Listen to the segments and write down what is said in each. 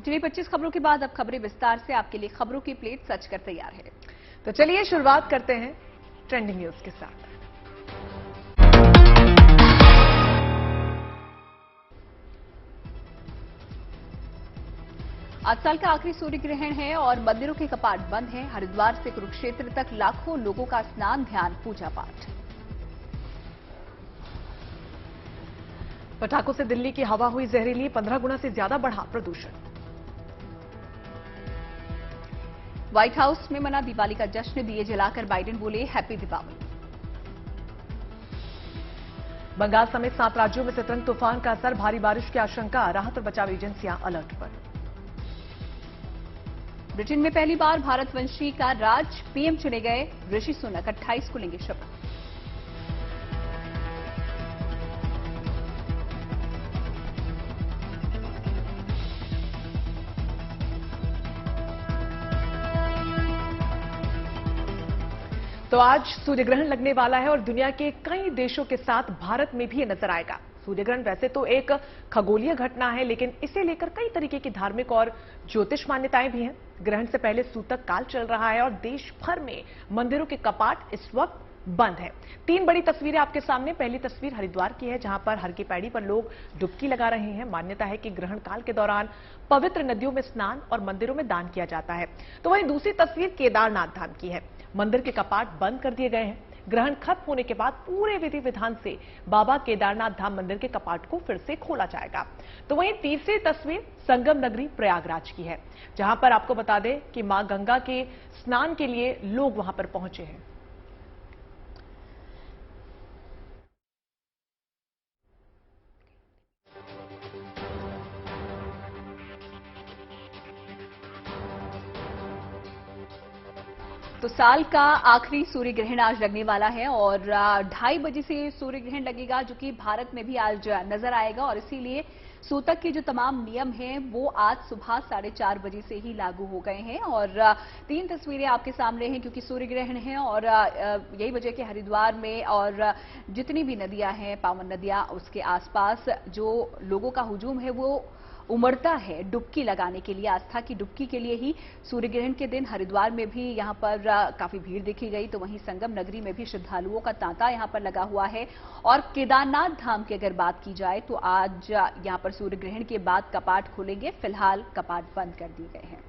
चलिए 25 खबरों के बाद अब खबरें विस्तार से। आपके लिए खबरों की प्लेट सच कर तैयार है। तो चलिए शुरुआत करते हैं ट्रेंडिंग न्यूज के साथ। आज साल का आखिरी सूर्य ग्रहण है और मंदिरों के कपाट बंद हैं। हरिद्वार से कुरुक्षेत्र तक लाखों लोगों का स्नान, ध्यान, पूजा पाठ। पटाखों से दिल्ली की हवा हुई जहरीली, 15 गुना से ज्यादा बढ़ा प्रदूषण। व्हाइट हाउस में मना दिवाली का जश्न, दिए जलाकर बाइडेन बोले हैप्पी दीपावली। बंगाल समेत 7 राज्यों में सतरंग तूफान का असर, भारी बारिश की आशंका, राहत और बचाव एजेंसियां अलर्ट पर। ब्रिटेन में पहली बार भारतवंशी का राज, पीएम चुने गए ऋषि सुनक 28 को लेंगे शपथ। तो आज सूर्य ग्रहण लगने वाला है और दुनिया के कई देशों के साथ भारत में भी ये नजर आएगा। सूर्य ग्रहण वैसे तो एक खगोलीय घटना है, लेकिन इसे लेकर कई तरीके की धार्मिक और ज्योतिष मान्यताएं भी हैं। ग्रहण से पहले सूतक काल चल रहा है और देश भर में मंदिरों के कपाट इस वक्त बंद है। 3 बड़ी तस्वीरें आपके सामने। पहली तस्वीर हरिद्वार की है, जहां पर हर की पैड़ी पर लोग डुबकी लगा रहे हैं। मान्यता है कि ग्रहण काल के दौरान पवित्र नदियों में स्नान और मंदिरों में दान किया जाता है। तो वहीं दूसरी तस्वीर केदारनाथ धाम की है। मंदिर के कपाट बंद कर दिए गए हैं। ग्रहण खत्म होने के बाद पूरे विधि विधान से बाबा केदारनाथ धाम मंदिर के कपाट को फिर से खोला जाएगा। तो वहीं तीसरी तस्वीर संगम नगरी प्रयागराज की है, जहां पर आपको बता दें कि मां गंगा के स्नान के लिए लोग वहां पर पहुंचे हैं। तो साल का आखिरी सूर्य ग्रहण आज लगने वाला है और 2:30 बजे से सूर्य ग्रहण लगेगा, जो कि भारत में भी आज नजर आएगा। और इसीलिए सूतक के जो तमाम नियम हैं वो आज सुबह 4:30 बजे से ही लागू हो गए हैं। और 3 तस्वीरें आपके सामने हैं क्योंकि सूर्य ग्रहण है और यही वजह कि हरिद्वार में और जितनी भी नदियां हैं, पावन नदियां, उसके आसपास जो लोगों का हुजूम है वो उमड़ता है डुबकी लगाने के लिए, आस्था की डुबकी के लिए ही। सूर्य ग्रहण के दिन हरिद्वार में भी यहां पर काफी भीड़ देखी गई। तो वहीं संगम नगरी में भी श्रद्धालुओं का तांता यहां पर लगा हुआ है। और केदारनाथ धाम की अगर बात की जाए तो आज यहां पर सूर्य ग्रहण के बाद कपाट खुलेंगे। फिलहाल कपाट बंद कर दिए गए हैं।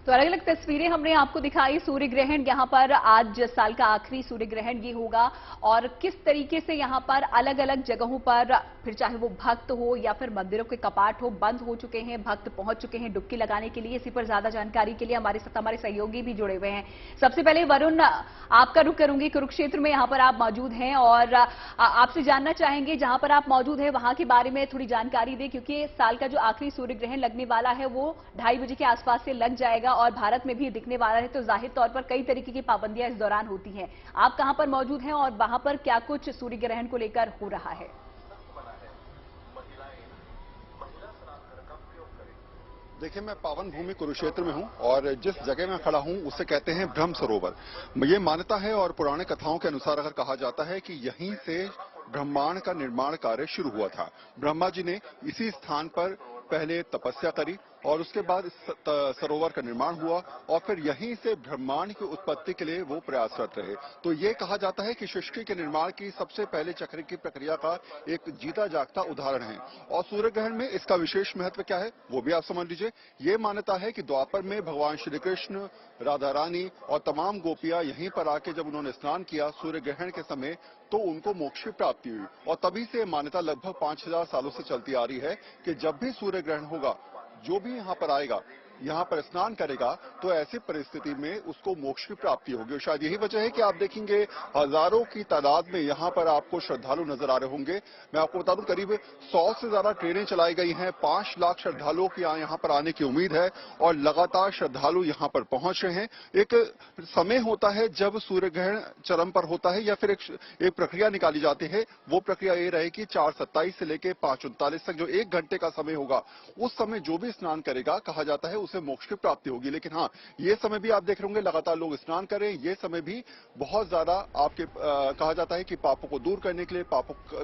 तो अलग अलग तस्वीरें हमने आपको दिखाई। सूर्य ग्रहण यहां पर आज साल का आखिरी सूर्य ग्रहण ये होगा और किस तरीके से यहां पर अलग अलग जगहों पर, फिर चाहे वो भक्त हो या फिर मंदिरों के कपाट हो, बंद हो चुके हैं, भक्त पहुंच चुके हैं डुबकी लगाने के लिए। इसी पर ज्यादा जानकारी के लिए हमारे साथ हमारे सहयोगी भी जुड़े हुए हैं। सबसे पहले वरुण, आपका रुख करूंगी। कुरुक्षेत्र में यहां पर आप मौजूद हैं और आपसे जानना चाहेंगे जहां पर आप मौजूद हैं वहां के बारे में थोड़ी जानकारी दें, क्योंकि साल का जो आखिरी सूर्य ग्रहण लगने वाला है वो 2:30 बजे के आसपास से लग जाएगा और भारत में भी दिखने वाला है। तो जाहिर तौर पर कई तरीके की पाबंदियां इस दौरान होती हैं। आप कहां पर मौजूद हैं और वहां पर क्या कुछ सूर्य ग्रहण को लेकर हो रहा है? देखिए, मैं पावन भूमि कुरुक्षेत्र में हूं और जिस जगह मैं खड़ा हूं उसे कहते हैं ब्रह्म सरोवर। ये मान्यता है और पुराने कथाओं के अनुसार अगर कहा जाता है कि यहीं से ब्रह्मांड का निर्माण कार्य शुरू हुआ था। ब्रह्मा जी ने इसी स्थान पर पहले तपस्या करी और उसके बाद इस सरोवर का निर्माण हुआ और फिर यहीं से ब्रह्मांड की उत्पत्ति के लिए वो प्रयासरत रहे। तो ये कहा जाता है कि सृष्टि के निर्माण की सबसे पहले चक्र की प्रक्रिया का एक जीता जागता उदाहरण है। और सूर्य ग्रहण में इसका विशेष महत्व क्या है वो भी आप समझ लीजिए। ये मान्यता है कि द्वापर में भगवान श्री कृष्ण, राधा रानी और तमाम गोपियां यहीं पर आके जब उन्होंने स्नान किया सूर्य ग्रहण के समय, तो उनको मोक्ष की प्राप्ति हुई। और तभी से मान्यता लगभग 5000 सालों से चलती आ रही है कि जब भी सूर्य ग्रहण होगा, जो भी यहाँ पर आएगा, यहाँ पर स्नान करेगा, तो ऐसी परिस्थिति में उसको मोक्ष की प्राप्ति होगी। और शायद यही वजह है कि आप देखेंगे हजारों की तादाद में यहाँ पर आपको श्रद्धालु नजर आ रहे होंगे। मैं आपको बता दूं, करीब 100 से ज्यादा ट्रेनें चलाई गई हैं। 5 लाख श्रद्धालुओं की यहाँ पर आने की उम्मीद है और लगातार श्रद्धालु यहाँ पर पहुंच रहे हैं। एक समय होता है जब सूर्य ग्रहण चरम पर होता है या फिर एक प्रक्रिया निकाली जाती है। वो प्रक्रिया ये रहेगी 4:27 से लेकर 5:39 तक जो 1 घंटे का समय होगा, उस समय जो भी स्नान करेगा, कहा जाता है उसे मोक्ष की प्राप्ति होगी। लेकिन हाँ, ये समय भी आप देख रहे होंगे लगातार लोग स्नान कर रहे हैं। ये समय भी बहुत ज्यादा आपके कहा जाता है कि पापों को दूर करने के लिए,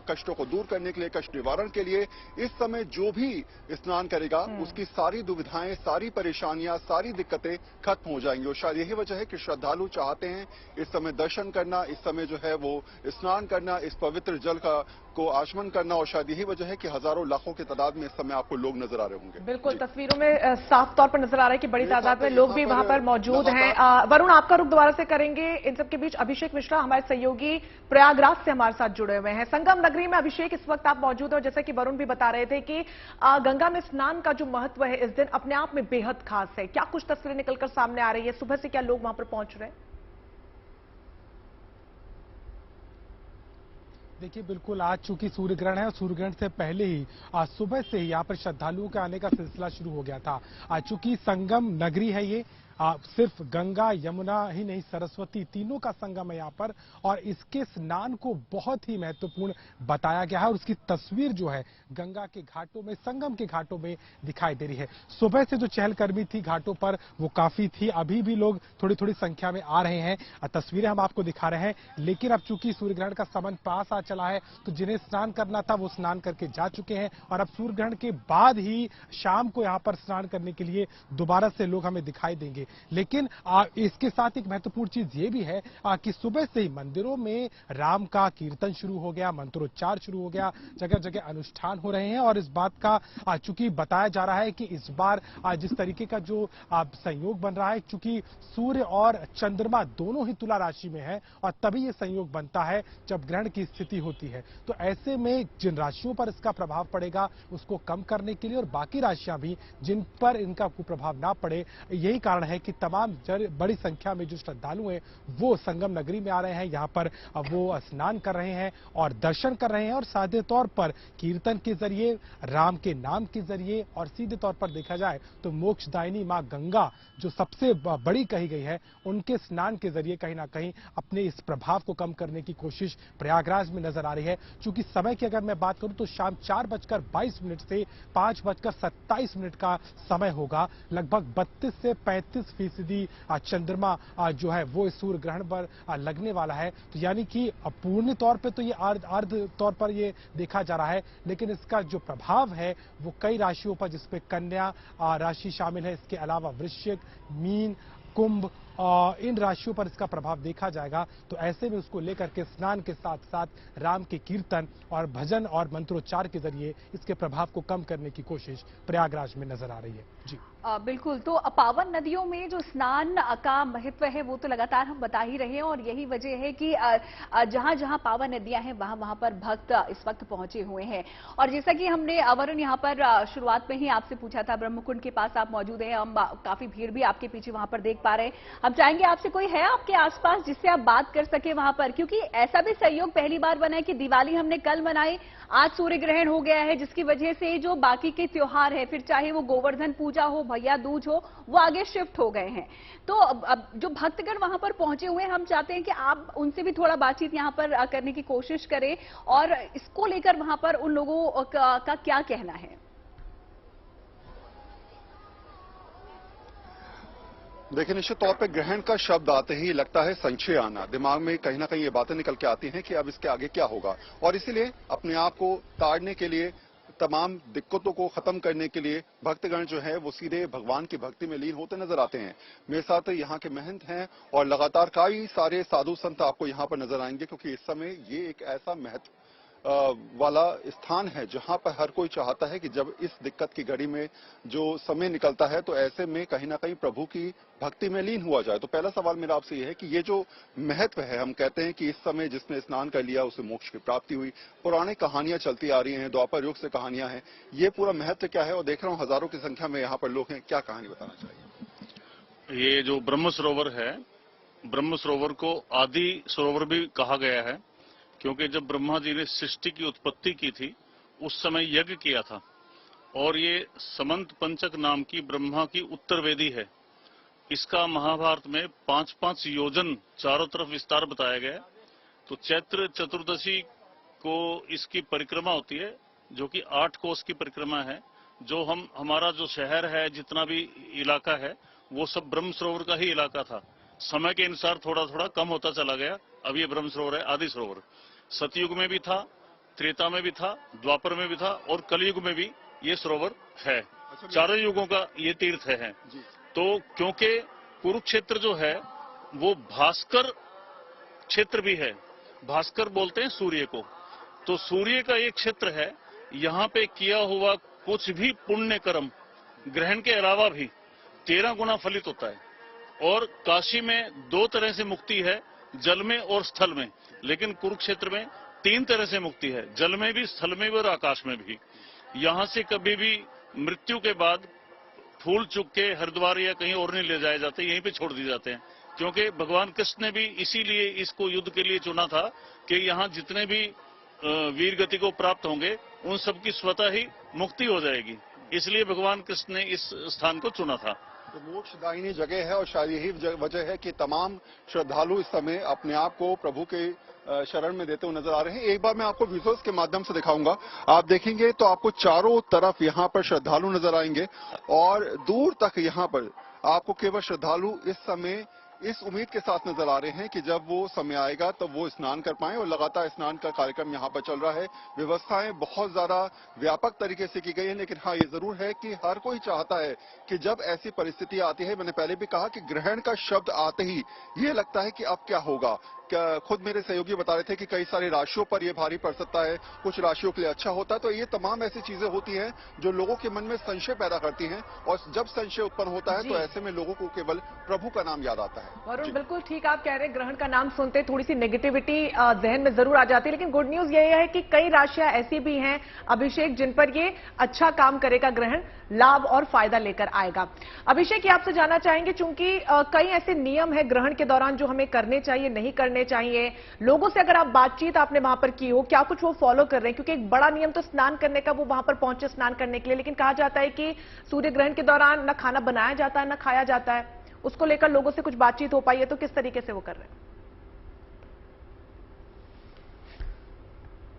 कष्टों को दूर करने के लिए, कष्ट निवारण के लिए इस समय जो भी स्नान करेगा उसकी सारी दुविधाएं, सारी परेशानियां, सारी दिक्कतें खत्म हो जाएंगी। और शायद यही वजह है कि श्रद्धालु चाहते हैं इस समय दर्शन करना, इस समय जो है वो स्नान करना, इस पवित्र जल को आचमन करना। और शायद यही वजह है कि हजारों लाखों की तादाद में इस समय आपको लोग नजर आ रहे होंगे। बिल्कुल, तस्वीरों में साफ तौर पर नजर आ रहा है कि बड़ी तादाद में लोग भी वहां पर मौजूद हैं। वरुण, आपका रुख दोबारा से करेंगे। इन सबके बीच अभिषेक मिश्रा हमारे सहयोगी प्रयागराज से हमारे साथ जुड़े हुए हैं। संगम नगरी में अभिषेक इस वक्त आप मौजूद हैं और जैसा कि वरुण भी बता रहे थे कि गंगा में स्नान का जो महत्व है इस दिन अपने आप में बेहद खास है। क्या कुछ तस्वीरें निकलकर सामने आ रही है? सुबह से क्या लोग वहां पर पहुंच रहे हैं? देखिए, बिल्कुल आज चूंकि सूर्य ग्रहण है और सूर्य ग्रहण से पहले ही आज सुबह से ही यहाँ पर श्रद्धालुओं के आने का सिलसिला शुरू हो गया था। आज चूंकि संगम नगरी है ये, सिर्फ गंगा, यमुना ही नहीं, सरस्वती तीनों का संगम है यहाँ पर, और इसके स्नान को बहुत ही महत्वपूर्ण बताया गया है। और उसकी तस्वीर जो है गंगा के घाटों में, संगम के घाटों में दिखाई दे रही है। सुबह से जो चहलकदमी थी घाटों पर वो काफी थी, अभी भी लोग थोड़ी थोड़ी संख्या में आ रहे हैं। तस्वीरें हम आपको दिखा रहे हैं। लेकिन अब चूंकि सूर्य ग्रहण का समय पास आ चला है तो जिन्हें स्नान करना था वो स्नान करके जा चुके हैं, और अब सूर्य ग्रहण के बाद ही शाम को यहाँ पर स्नान करने के लिए दोबारा से लोग हमें दिखाई देंगे। लेकिन इसके साथ एक महत्वपूर्ण चीज ये भी है कि सुबह से ही मंदिरों में राम का कीर्तन शुरू हो गया, मंत्रोच्चार शुरू हो गया, जगह जगह अनुष्ठान हो रहे हैं। और इस बात का चूंकि बताया जा रहा है कि इस बार जिस तरीके का जो संयोग बन रहा है, चूंकि सूर्य और चंद्रमा दोनों ही तुला राशि में है और तभी ये संयोग बनता है जब ग्रहण की स्थिति होती है। तो ऐसे में जिन राशियों पर इसका प्रभाव पड़ेगा उसको कम करने के लिए, और बाकी राशियां भी जिन पर इनका कुप्रभाव ना पड़े, यही कारण है कि तमाम बड़ी संख्या में जो श्रद्धालु हैं वो संगम नगरी में आ रहे हैं। यहाँ पर वो स्नान कर रहे हैं और दर्शन कर रहे हैं, और सादे तौर पर कीर्तन के जरिए, राम के नाम के जरिए, और सीधे तौर पर देखा जाए तो मोक्षदायिनी मां गंगा जो सबसे बड़ी कही गई है, उनके स्नान के जरिए कहीं ना कहीं अपने इस प्रभाव को कम करने की कोशिश प्रयागराज में नजर आ रही है। चूंकि समय की अगर मैं बात करूं तो शाम 4:22 से 5:27 का समय होगा। लगभग 32 से 35% चंद्रमा जो है वो इस सूर्य ग्रहण पर लगने वाला है। तो यानी कि पूर्ण तौर पे तो ये अर्ध तौर पर ये देखा जा रहा है, लेकिन इसका जो प्रभाव है वो कई राशियों पर, जिसपे कन्या राशि शामिल है, इसके अलावा वृश्चिक, मीन, कुंभ, इन राशियों पर इसका प्रभाव देखा जाएगा। तो ऐसे में उसको लेकर के स्नान के साथ साथ राम के कीर्तन और भजन और मंत्रोच्चार के जरिए इसके प्रभाव को कम करने की कोशिश प्रयागराज में नजर आ रही है। जी बिल्कुल। तो पावन नदियों में जो स्नान का महत्व है वो तो लगातार हम बता ही रहे हैं, और यही वजह है कि जहां जहां पावन नदियां हैं वहां वहां पर भक्त इस वक्त पहुंचे हुए हैं। और जैसा कि हमने वरुण यहां पर शुरुआत में ही आपसे पूछा था, ब्रह्मकुंड के पास आप मौजूद हैं, हम काफी भीड़ भी आपके पीछे वहां पर देख पा रहे हैं। हम चाहेंगे आपसे, कोई है आपके आसपास जिससे आप बात कर सके वहां पर, क्योंकि ऐसा भी संयोग पहली बार बना है कि दिवाली हमने कल मनाई, आज सूर्य ग्रहण हो गया है, जिसकी वजह से जो बाकी के त्योहार है, फिर चाहे वो गोवर्धन पूजा हो, भैया दूज हो, वो आगे शिफ्ट हो गए हैं। तो अब जो भक्तगण वहां पर पहुंचे हुए हैं, हम चाहते हैं कि आप उनसे भी थोड़ा बातचीत यहां पर करने की कोशिश करें, और इसको लेकर वहां पर उन लोगों का क्या कहना है। देखिए, निश्चित तौर पे ग्रहण का शब्द आते ही लगता है संशय आना, दिमाग में कहीं ना कहीं ये बातें निकल के आती हैं कि अब इसके आगे क्या होगा। और इसीलिए अपने आप को ताड़ने के लिए, तमाम दिक्कतों को खत्म करने के लिए भक्तगण जो है वो सीधे भगवान की भक्ति में लीन होते नजर आते हैं। मेरे साथ यहाँ के महंत हैं और लगातार कई सारे साधु संत आपको यहाँ पर नजर आएंगे, क्योंकि इस समय ये एक ऐसा महत्व वाला स्थान है जहां पर हर कोई चाहता है कि जब इस दिक्कत की घड़ी में जो समय निकलता है तो ऐसे में कहीं ना कहीं प्रभु की भक्ति में लीन हुआ जाए। तो पहला सवाल मेरा आपसे ये है कि ये जो महत्व है, हम कहते हैं कि इस समय जिसने स्नान कर लिया उसे मोक्ष की प्राप्ति हुई, पुरानी कहानियां चलती आ रही हैं, द्वापर युग से कहानियां हैं, ये पूरा महत्व क्या है? और देख रहा हूँ हजारों की संख्या में यहाँ पर लोग हैं, क्या कहानी बताना चाहिए? ये जो ब्रह्म सरोवर है, ब्रह्म सरोवर को आदि सरोवर भी कहा गया है, क्योंकि जब ब्रह्मा जी ने सृष्टि की उत्पत्ति की थी उस समय यज्ञ किया था, और ये समंत पंचक नाम की ब्रह्मा की उत्तर वेदी है। इसका महाभारत में 5-5 योजन चारों तरफ विस्तार बताया गया है। तो चैत्र चतुर्दशी को इसकी परिक्रमा होती है, जो कि 8 कोस की परिक्रमा है। जो हमारा जो शहर है, जितना भी इलाका है, वो सब ब्रह्म सरोवर का ही इलाका था। समय के अनुसार थोड़ा थोड़ा कम होता चला गया। अब ये ब्रह्म सरोवर है, आदि सरोवर। सतयुग में भी था, त्रेता में भी था, द्वापर में भी था और कलयुग में भी ये सरोवर है। चारों युगों का ये तीर्थ है। तो क्योंकि कुरुक्षेत्र जो है वो भास्कर क्षेत्र भी है, भास्कर बोलते हैं सूर्य को, तो सूर्य का एक क्षेत्र है। यहाँ पे किया हुआ कुछ भी पुण्य कर्म ग्रहण के अलावा भी 13 गुना फलित होता है। और काशी में 2 तरह से मुक्ति है, जल में और स्थल में, लेकिन कुरुक्षेत्र में 3 तरह से मुक्ति है, जल में भी, स्थल में भी और आकाश में भी। यहाँ से कभी भी मृत्यु के बाद फूल चुक के हरिद्वार या कहीं और नहीं ले जाए जाते, यहीं पे छोड़ दिए जाते हैं। क्योंकि भगवान कृष्ण ने भी इसीलिए इसको युद्ध के लिए चुना था कि यहाँ जितने भी वीर गति को प्राप्त होंगे उन सबकी स्वतः ही मुक्ति हो जाएगी, इसलिए भगवान कृष्ण ने इस स्थान को चुना था। तो मोक्षदायिनी जगह है और शायद यही वजह है कि तमाम श्रद्धालु इस समय अपने आप को प्रभु के शरण में देते हुए नजर आ रहे हैं। एक बार मैं आपको विजुअल्स के माध्यम से दिखाऊंगा। आप देखेंगे तो आपको चारों तरफ यहाँ पर श्रद्धालु नजर आएंगे और दूर तक यहाँ पर आपको केवल श्रद्धालु इस समय इस उम्मीद के साथ नजर आ रहे हैं कि जब वो समय आएगा तब वो स्नान कर पाएं और लगातार स्नान का कार्यक्रम यहाँ पर चल रहा है। व्यवस्थाएं बहुत ज्यादा व्यापक तरीके से की गई है, लेकिन हाँ, ये जरूर है कि हर कोई चाहता है कि जब ऐसी परिस्थिति आती है, मैंने पहले भी कहा कि ग्रहण का शब्द आते ही ये लगता है कि अब क्या होगा। खुद मेरे सहयोगी बता रहे थे कि कई सारी राशियों पर यह भारी पड़ सकता है, कुछ राशियों के लिए अच्छा होता है। तो ये तमाम ऐसी चीजें होती हैं जो लोगों के मन में संशय पैदा करती हैं और जब संशय उत्पन्न होता है तो ऐसे में लोगों को केवल प्रभु का नाम याद आता है। वरुण, बिल्कुल ठीक आप कह रहे हैं, ग्रहण का नाम सुनते थोड़ी सी नेगेटिविटी जहन में जरूर आ जाती है, लेकिन गुड न्यूज ये है कि कई राशियां ऐसी भी हैं अभिषेक जिन पर ये अच्छा काम करेगा, ग्रहण लाभ और फायदा लेकर आएगा। अभिषेक, ये आपसे जानना चाहेंगे, चूंकि कई ऐसे नियम है ग्रहण के दौरान जो हमें करने चाहिए, नहीं करने चाहिए, लोगों से अगर आप बातचीत आपने वहां पर की हो, क्या कुछ वो फॉलो कर रहे हैं? क्योंकि एक बड़ा नियम तो स्नान करने का, वो वहां पर पहुंचे स्नान करने के लिए, लेकिन कहा जाता है कि सूर्य ग्रहण के दौरान न खाना बनाया जाता है न खाया जाता है, उसको लेकर लोगों से कुछ बातचीत हो पाई है, तो किस तरीके से वो कर रहे हैं?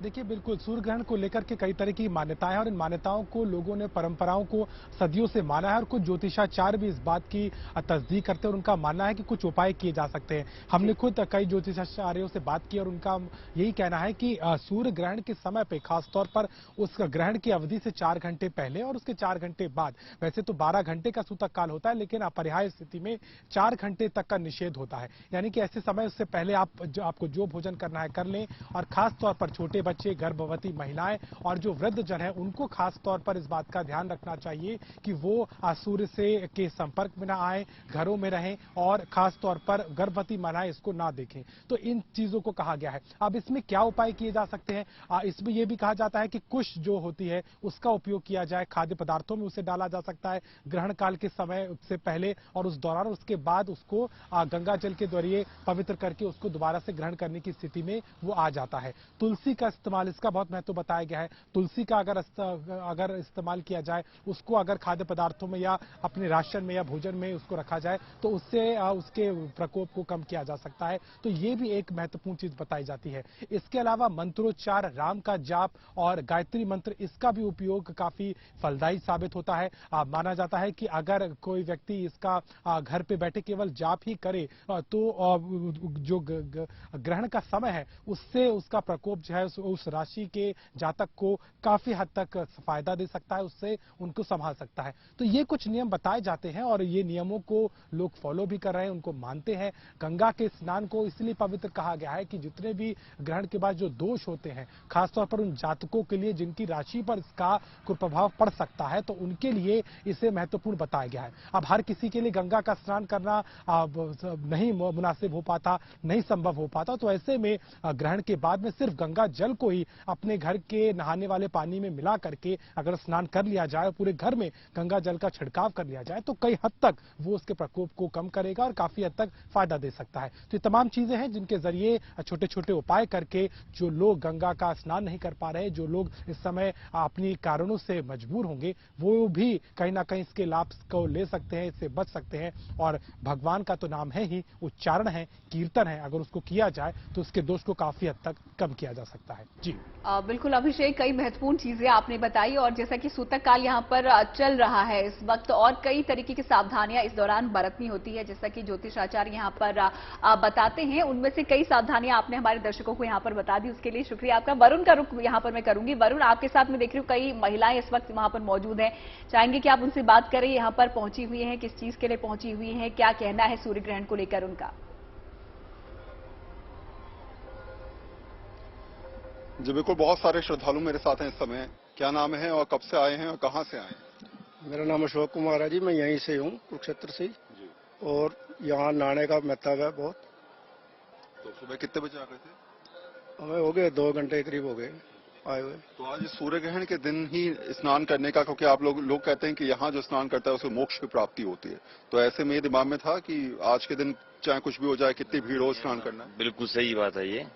देखिए, बिल्कुल सूर्य ग्रहण को लेकर के कई तरह की मान्यताएं हैं और इन मान्यताओं को लोगों ने, परंपराओं को सदियों से माना है और कुछ ज्योतिषाचार्य भी इस बात की तस्दीक करते हैं और उनका मानना है कि कुछ उपाय किए जा सकते हैं। हमने खुद कई ज्योतिषाचार्यों से बात की और उनका यही कहना है कि सूर्य ग्रहण के समय पे, खासतौर पर उस ग्रहण की अवधि से 4 घंटे पहले और उसके 4 घंटे बाद, वैसे तो 12 घंटे का सूतक काल होता है, लेकिन अपरिहार्य स्थिति में 4 घंटे तक का निषेध होता है। यानी कि ऐसे समय, उससे पहले आपको जो भोजन करना है कर लें। और खासतौर पर छोटे बच्चे, गर्भवती महिलाएं और जो वृद्धजन है, उनको खास तौर पर इस बात का ध्यान रखना चाहिए कि वो सूर्य से के संपर्क में ना आए, घरों में रहें और खास तौर पर गर्भवती महिलाएं इसको ना देखें। तो इन चीजों को कहा गया है। अब इसमें क्या उपाय किए जा सकते हैं? इसमें यह भी कहा जाता है कि कुश जो होती है उसका उपयोग किया जाए, खाद्य पदार्थों में उसे डाला जा सकता है ग्रहण काल के समय से पहले और उस दौरान, उसके बाद उसको गंगा जल के जरिए पवित्र करके उसको दोबारा से ग्रहण करने की स्थिति में वो आ जाता है। तुलसी का इस्तेमाल, इसका बहुत महत्व बताया गया है। तुलसी का अगर इस्तेमाल किया जाए, उसको अगर खाद्य पदार्थों में या अपने राशन में या भोजन में उसको रखा जाए तो उससे उसके प्रकोप को कम किया जा सकता है। तो ये भी एक महत्वपूर्ण चीज बताई जाती है। इसके अलावा मंत्रोच्चार, राम का जाप और गायत्री मंत्र, इसका भी उपयोग काफी फलदायी साबित होता है। माना जाता है कि अगर कोई व्यक्ति इसका घर पे बैठे केवल जाप ही करे तो जो ग्रहण का समय है उससे उसका प्रकोप जो है उस राशि के जातक को काफी हद तक फायदा दे सकता है, उससे उनको संभाल सकता है। तो ये कुछ नियम बताए जाते हैं और ये नियमों को लोग फॉलो भी कर रहे हैं, उनको मानते हैं। गंगा के स्नान को इसलिए पवित्र कहा गया है कि जितने भी ग्रहण के बाद जो दोष होते हैं, खासतौर पर उन जातकों के लिए जिनकी राशि पर इसका कुप्रभाव पड़ सकता है, तो उनके लिए इसे महत्वपूर्ण बताया गया है। अब हर किसी के लिए गंगा का स्नान करना नहीं मुनासिब हो पाता, नहीं संभव हो पाता, तो ऐसे में ग्रहण के बाद में सिर्फ गंगा जल को ही अपने घर के नहाने वाले पानी में मिला करके अगर स्नान कर लिया जाए, पूरे घर में गंगा जल का छिड़काव कर लिया जाए, तो कई हद तक वो उसके प्रकोप को कम करेगा और काफी हद तक फायदा दे सकता है। तो ये तमाम चीजें हैं जिनके जरिए छोटे छोटे उपाय करके जो लोग गंगा का स्नान नहीं कर पा रहे, जो लोग इस समय अपनी कारणों से मजबूर होंगे, वो भी कहीं ना कहीं इसके लाभ को ले सकते हैं, इससे बच सकते हैं। और भगवान का तो नाम है ही, उच्चारण है, कीर्तन है, अगर उसको किया जाए तो उसके दोष को काफी हद तक कम किया जा सकता है। जी बिल्कुल अभिषेक, कई महत्वपूर्ण चीजें आपने बताई और जैसा कि सूतक काल यहाँ पर चल रहा है इस वक्त और कई तरीके की सावधानियां इस दौरान बरतनी होती है, जैसा कि ज्योतिष आचार्य यहाँ पर बताते हैं। उनमें से कई सावधानियां आपने हमारे दर्शकों को यहाँ पर बता दी, उसके लिए शुक्रिया आपका। वरुण का रुख यहाँ पर मैं करूंगी। वरुण, आपके साथ में देख रही हूँ कई महिलाएं इस वक्त वहां पर मौजूद है, चाहेंगे कि आप उनसे बात करें, यहाँ पर पहुंची हुई है, किस चीज के लिए पहुंची हुई है, क्या कहना है सूर्य ग्रहण को लेकर उनका? जी बिल्कुल, बहुत सारे श्रद्धालु मेरे साथ हैं इस समय। क्या नाम है और कब से आए हैं और कहां से आए हैं? मेरा नाम अशोक कुमार है जी, मैं यहीं से हूँ, कुरुक्षेत्र से। और यहाँ नहाने का महत्व है बहुत। तो सुबह कितने बजे आ गए थे? हमें हो गए 2 घंटे करीब हो गए आए हुए। तो आज सूर्य ग्रहण के दिन ही स्नान करने का, क्योंकि आप लोग कहते हैं कि यहाँ जो स्नान करता है उसे मोक्ष की प्राप्ति होती है, तो ऐसे में दिमाग में था कि आज के दिन चाहे कुछ भी हो जाए, कितनी भीड़ हो, स्नान करना है। बिल्कुल सही बात है, ये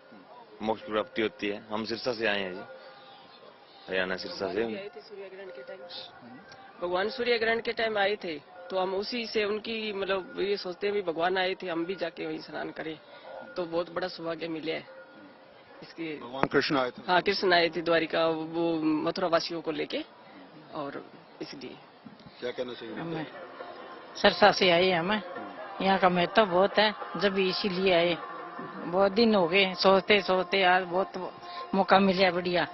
मोक्ष प्राप्ति होती है। हम सिरसा से आए हैं जी, हरियाणा सिरसा से। भगवान सूर्य ग्रहण के टाइम आए थे, तो हम उसी से उनकी मतलब ये सोचते हैं भी भगवान आए थे, हम भी जाके वहीं स्नान करें, तो बहुत बड़ा सौभाग्य मिले है इसके। भगवान कृष्ण आए थे? हाँ, कृष्ण आए थे द्वारिका, वो मथुरा वासियों को लेके, और इसलिए। क्या कहना चाहिए? सिरसा से आए हमें, यहाँ का महत्व बहुत है, जब इसीलिए आए। बहुत दिन हो गए सोचते सोचते, आज बहुत मौका मिला बढ़िया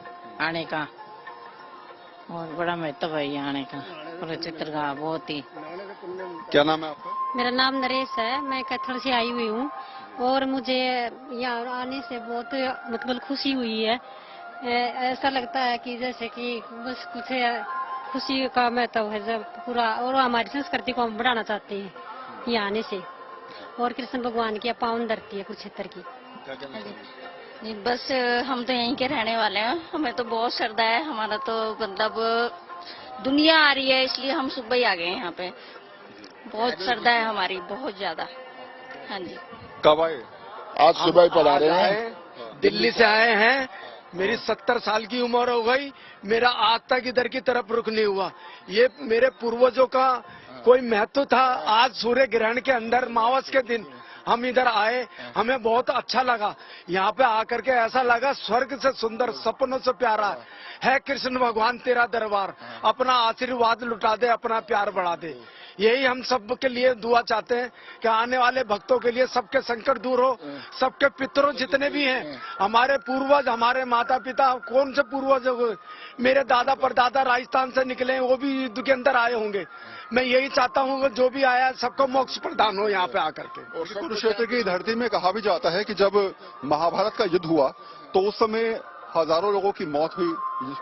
आने का, और बड़ा महत्व है यहाँ आने का। कुरुक्षेत्र का बहुत ही। क्या नाम है आपका? मेरा नाम नरेश है, मैं कैथल से आई हुई हूँ और मुझे यहाँ आने से बहुत मतलब खुशी हुई है। ऐसा लगता है कि जैसे कि बस कुछ खुशी का महत्व है जब पूरा, और हमारी संस्कृति को हम बढ़ाना चाहते हैं यहाँ आने से, और कृष्ण भगवान की पावन धरती है कुरुक्षेत्र की। नहीं, बस हम तो यहीं के रहने वाले हैं, हमें तो बहुत श्रद्धा है। हमारा तो मतलब दुनिया आ रही है, इसलिए हम सुबह ही आ गए यहाँ पे। बहुत श्रद्धा है हमारी, बहुत ज्यादा। हाँ जी। कब आए? आज सुबह ही पधारे हैं, दिल्ली से आए हैं। मेरी 70 साल की उम्र हो गई, मेरा आज तक इधर की तरफ रुख नहीं हुआ। ये मेरे पूर्वजों का कोई महत्व था। आज सूर्य ग्रहण के अंदर मावस के दिन हम इधर आए, हमें बहुत अच्छा लगा। यहाँ पे आकर के ऐसा लगा स्वर्ग से सुंदर, सपनों से प्यारा है कृष्ण भगवान तेरा दरबार। अपना आशीर्वाद लुटा दे, अपना प्यार बढ़ा दे। यही हम सब के लिए दुआ चाहते हैं कि आने वाले भक्तों के लिए सबके संकट दूर हो। सबके पितरों जितने भी हैं, हमारे पूर्वज, हमारे माता पिता, कौन से पूर्वज, मेरे दादा परदादा राजस्थान से निकले हैं, वो भी युद्ध के अंदर आए होंगे। मैं यही चाहता हूँ कि जो भी आया सबको मोक्ष प्रदान हो यहाँ पे आकर के। कुरुक्षेत्र की धरती में कहा भी जाता है कि जब महाभारत का युद्ध हुआ तो उस समय हजारों लोगों की मौत हुई,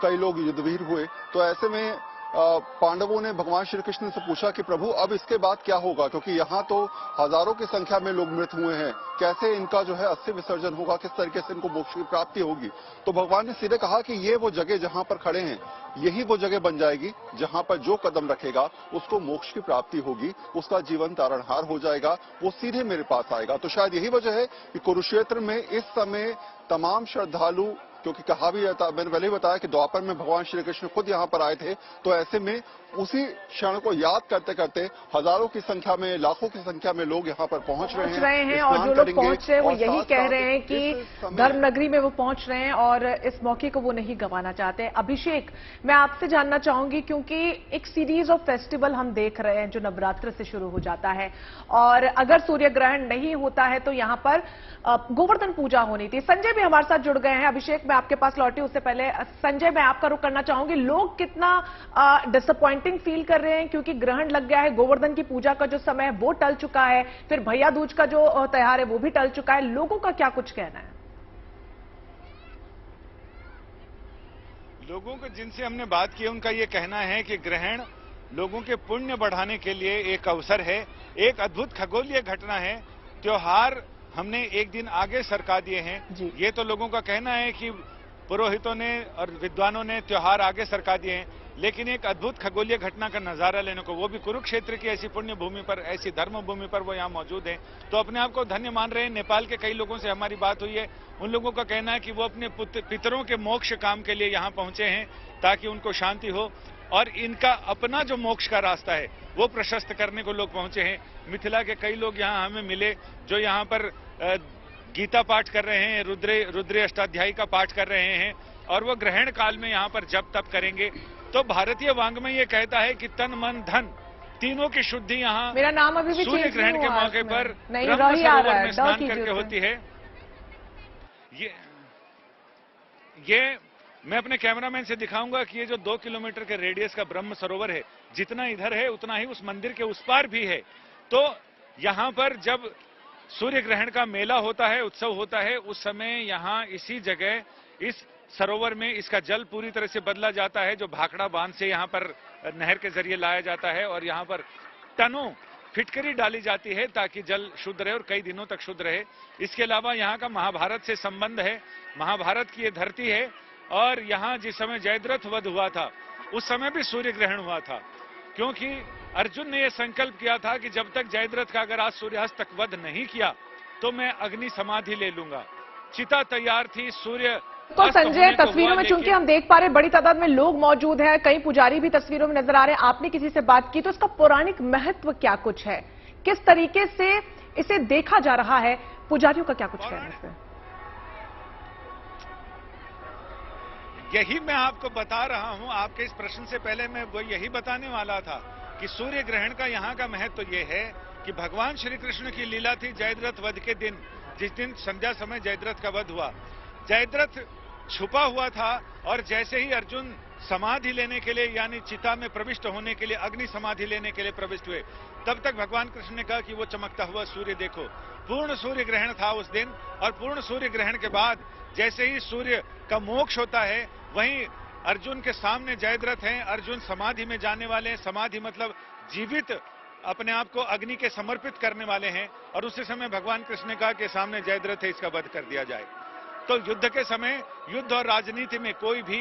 कई लोग युद्धवीर हुए। तो ऐसे में पांडवों ने भगवान श्री कृष्ण से पूछा कि प्रभु अब इसके बाद क्या होगा, क्योंकि यहाँ तो हजारों की संख्या में लोग मृत हुए हैं, कैसे इनका जो है अस्थि विसर्जन होगा, किस तरीके से इनको मोक्ष की प्राप्ति होगी। तो भगवान ने सीधे कहा कि ये वो जगह जहाँ पर खड़े हैं, यही वो जगह बन जाएगी जहाँ पर जो कदम रखेगा उसको मोक्ष की प्राप्ति होगी, उसका जीवन तारणहार हो जाएगा, वो सीधे मेरे पास आएगा। तो शायद यही वजह है कि कुरुक्षेत्र में इस समय तमाम श्रद्धालु, क्योंकि कहा भी जाता, मैंने पहले ही बताया कि द्वापर में भगवान श्री कृष्ण खुद यहाँ पर आए थे, तो ऐसे में उसी क्षण को याद करते करते हजारों की संख्या में, लाखों की संख्या में लोग यहाँ पर पहुंच रहे हैं और जो लोग पहुंच रहे हैं वो यही कह रहे हैं कि धर्म नगरी में वो पहुंच रहे हैं और इस मौके को वो नहीं गंवाना चाहते। अभिषेक, मैं आपसे जानना चाहूंगी, क्योंकि एक सीरीज ऑफ फेस्टिवल हम देख रहे हैं जो नवरात्र से शुरू हो जाता है, और अगर सूर्य ग्रहण नहीं होता है तो यहाँ पर गोवर्धन पूजा होनी थी। संजय भी हमारे साथ जुड़ गए हैं। अभिषेक, मैं आपके पास लौटी, उससे पहले संजय मैं आपका रुख करना चाहूंगी। लोग कितना डिसअपॉइंटिंग फील कर रहे हैं, क्योंकि ग्रहण लग गया है, गोवर्धन की पूजा का जो समय है वो टल चुका है, फिर भैया दूज का जो त्योहार है वो भी टल चुका है। लोगों का क्या कुछ कहना है? लोगों को जिनसे हमने बात की उनका ये कहना है कि ग्रहण लोगों के पुण्य बढ़ाने के लिए एक अवसर है, एक अद्भुत खगोलीय घटना है। त्योहार हमने एक दिन आगे सरका दिए हैं। ये तो लोगों का कहना है कि पुरोहितों ने और विद्वानों ने त्योहार आगे सरका दिए हैं, लेकिन एक अद्भुत खगोलीय घटना का नजारा लेने को, वो भी कुरुक्षेत्र की ऐसी पुण्य भूमि पर, ऐसी धर्म भूमि पर वो यहाँ मौजूद हैं, तो अपने आप को धन्य मान रहे हैं। नेपाल के कई लोगों से हमारी बात हुई है, उन लोगों का कहना है कि वो अपने पितरों के मोक्ष काम के लिए यहाँ पहुंचे हैं ताकि उनको शांति हो, और इनका अपना जो मोक्ष का रास्ता है वो प्रशस्त करने को लोग पहुंचे हैं। मिथिला के कई लोग यहाँ हमें मिले जो यहाँ पर गीता पाठ कर रहे हैं, रुद्र अष्टाध्यायी का पाठ कर रहे हैं और वो ग्रहण काल में यहाँ पर जप तप करेंगे। तो भारतीय वांग्मय ये कहता है कि तन मन धन तीनों की शुद्धि यहाँ मेरा नाम अभी भी सूर्य ग्रहण के मौके पर ब्रह्म सरोवर में स्नान करके होती है। ये मैं अपने कैमरामैन से दिखाऊंगा कि ये जो 2 किलोमीटर के रेडियस का ब्रह्म सरोवर है, जितना इधर है उतना ही उस मंदिर के उस पार भी है। तो यहाँ पर जब सूर्य ग्रहण का मेला होता है, उत्सव होता है, उस समय यहाँ इसी जगह इस सरोवर में इसका जल पूरी तरह से बदला जाता है, जो भाखड़ा बांध से यहाँ पर नहर के जरिए लाया जाता है और यहाँ पर टनों फिटकरी डाली जाती है ताकि जल शुद्ध रहे और कई दिनों तक शुद्ध रहे। इसके अलावा यहाँ का महाभारत से संबंध है, महाभारत की ये धरती है और यहाँ जिस समय जयद्रथ वध हुआ था उस समय भी सूर्य ग्रहण हुआ था, क्योंकि अर्जुन ने यह संकल्प किया था कि जब तक जयद्रथ का अगर आज सूर्यास्त तक वध नहीं किया तो मैं अग्नि समाधि ले लूंगा। चिता तैयार थी, सूर्य तो संजय तस्वीरों में चूंकि हम देख पा रहे बड़ी तादाद में लोग मौजूद हैं, कई पुजारी भी तस्वीरों में नजर आ रहे हैं। आपने किसी से बात की तो इसका पौराणिक महत्व क्या कुछ है, किस तरीके से इसे देखा जा रहा है, पुजारियों का क्या कुछ कहना है इसमें? यही मैं आपको बता रहा हूं। आपके इस प्रश्न से पहले मैं वो यही बताने वाला था कि सूर्य ग्रहण का यहाँ का महत्व तो ये है कि भगवान श्री कृष्ण की लीला थी जयद्रथ वध के दिन, जिस दिन संध्या समय जयद्रथ का वध हुआ। जयद्रथ छुपा हुआ था और जैसे ही अर्जुन समाधि लेने के लिए यानी चिता में प्रविष्ट होने के लिए अग्नि समाधि लेने के लिए प्रविष्ट हुए, तब तक भगवान कृष्ण ने कहा कि वो चमकता हुआ सूर्य देखो। पूर्ण सूर्य ग्रहण था उस दिन और पूर्ण सूर्य ग्रहण के बाद जैसे ही सूर्य का मोक्ष होता है, वहीं अर्जुन के सामने जयद्रथ हैं, अर्जुन समाधि में जाने वाले हैं। समाधि मतलब जीवित अपने आप को अग्नि के समर्पित करने वाले हैं और उसी समय भगवान कृष्ण ने कहा कि सामने जयद्रथ है, इसका वध कर दिया जाए। तो युद्ध के समय युद्ध और राजनीति में कोई भी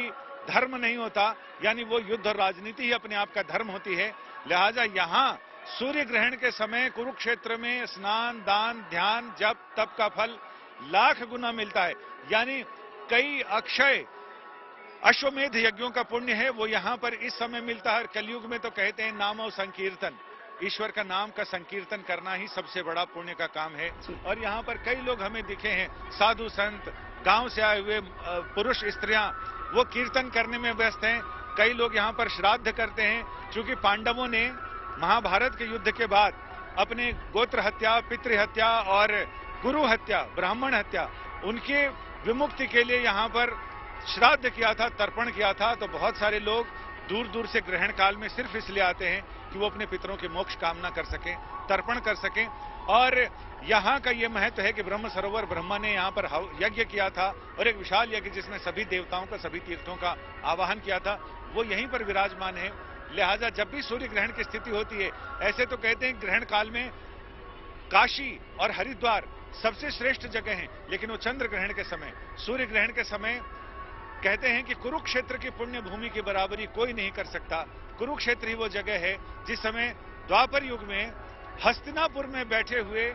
धर्म नहीं होता, यानी वो युद्ध और राजनीति ही अपने आप का धर्म होती है। लिहाजा यहाँ सूर्य ग्रहण के समय कुरुक्षेत्र में स्नान दान ध्यान जप तप का फल लाख गुना मिलता है, यानी कई अक्षय अश्वमेध यज्ञों का पुण्य है वो यहाँ पर इस समय मिलता है। कलयुग में तो कहते हैं नाम और संकीर्तन, ईश्वर का नाम का संकीर्तन करना ही सबसे बड़ा पुण्य का काम है। और यहाँ पर कई लोग हमें दिखे हैं, साधु संत, गांव से आए हुए पुरुष स्त्रियां, वो कीर्तन करने में व्यस्त हैं। कई लोग यहाँ पर श्राद्ध करते हैं, क्योंकि पांडवों ने महाभारत के युद्ध के बाद अपने गोत्र हत्या, पितृ हत्या और गुरु हत्या, ब्राह्मण हत्या, उनके विमुक्ति के लिए यहाँ पर श्राद्ध किया था, तर्पण किया था। तो बहुत सारे लोग दूर दूर से ग्रहण काल में सिर्फ इसलिए आते हैं कि वो अपने पितरों की मोक्ष कामना कर सकें, तर्पण कर सकें। और यहाँ का ये महत्व है कि ब्रह्म सरोवर ब्रह्मा ने यहाँ पर यज्ञ किया था और एक विशाल यज्ञ जिसमें सभी देवताओं का, सभी तीर्थों का आवाहन किया था, वो यहीं पर विराजमान है। लिहाजा जब भी सूर्य ग्रहण की स्थिति होती है, ऐसे तो कहते हैं ग्रहण काल में काशी और हरिद्वार सबसे श्रेष्ठ जगह हैं, लेकिन वो चंद्र ग्रहण के समय, सूर्य ग्रहण के समय कहते हैं कि कुरुक्षेत्र की पुण्य भूमि की बराबरी कोई नहीं कर सकता। कुरुक्षेत्र ही वो जगह है जिस समय द्वापर युग में हस्तिनापुर में बैठे हुए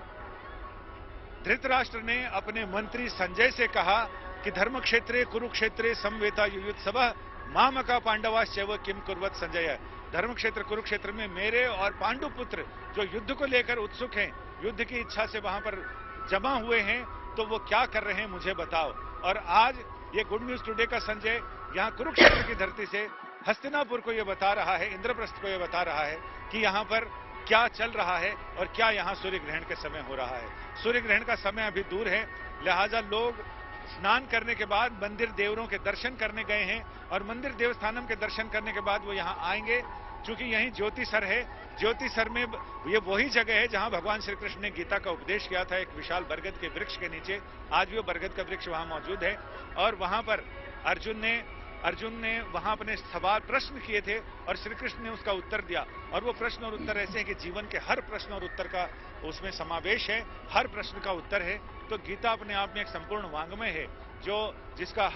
धृतराष्ट्र ने अपने मंत्री संजय से कहा कि धर्म क्षेत्रे कुरुक्षेत्रे समवेता युयुत्सवः मामका पांडवाश्चैव किम कुर्वत संजय। धर्म क्षेत्र कुरुक्षेत्र में मेरे और पांडु पुत्र जो युद्ध को लेकर उत्सुक हैं, युद्ध की इच्छा से वहां पर जमा हुए हैं, तो वो क्या कर रहे हैं मुझे बताओ। और आज ये गुड न्यूज टुडे का संजय यहाँ कुरुक्षेत्र की धरती से हस्तिनापुर को ये बता रहा है, इंद्रप्रस्थ को ये बता रहा है कि यहाँ पर क्या चल रहा है और क्या यहाँ सूर्य ग्रहण के समय हो रहा है। सूर्य ग्रहण का समय अभी दूर है, लिहाजा लोग स्नान करने के बाद मंदिर देवरों के दर्शन करने गए हैं और मंदिर देवस्थानम के दर्शन करने के बाद वो यहाँ आएंगे, क्योंकि यहीं ज्योतिसर है। ज्योतिसर में ये वही जगह है जहां भगवान श्री कृष्ण ने गीता का उपदेश किया था, एक विशाल बरगद के वृक्ष के नीचे। आज भी वो बरगद का वृक्ष वहां मौजूद है और वहां पर अर्जुन ने वहां अपने सवाल प्रश्न किए थे और श्री कृष्ण ने उसका उत्तर दिया। और वो प्रश्न और उत्तर ऐसे हैं कि जीवन के हर प्रश्न और उत्तर का उसमें समावेश है, हर प्रश्न का उत्तर है। तो गीता अपने आप में एक संपूर्ण वांग्मय है, जिसका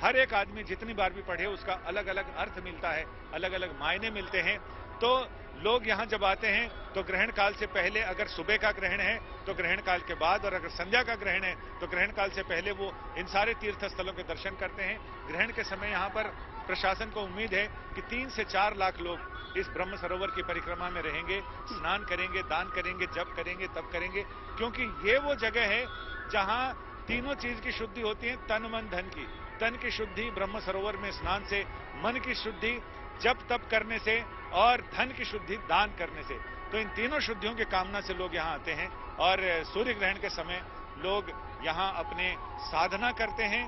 हर एक आदमी जितनी बार भी पढ़े उसका अलग अलग अर्थ मिलता है, अलग अलग मायने मिलते हैं। तो लोग यहाँ जब आते हैं तो ग्रहण काल से पहले, अगर सुबह का ग्रहण है तो ग्रहण काल के बाद, और अगर संध्या का ग्रहण है तो ग्रहण काल से पहले वो इन सारे तीर्थ स्थलों के दर्शन करते हैं। ग्रहण के समय यहाँ पर प्रशासन को उम्मीद है कि 3 से 4 लाख लोग इस ब्रह्म सरोवर की परिक्रमा में रहेंगे, स्नान करेंगे, दान करेंगे, जप करेंगे, तप करेंगे, क्योंकि ये वो जगह है जहां तीनों चीज की शुद्धि होती है, तन मन धन की। तन की शुद्धि ब्रह्म सरोवर में स्नान से, मन की शुद्धि जप तप करने से और धन की शुद्धि दान करने से। तो इन तीनों शुद्धियों की कामना से लोग यहाँ आते हैं और सूर्य ग्रहण के समय लोग यहाँ अपने साधना करते हैं,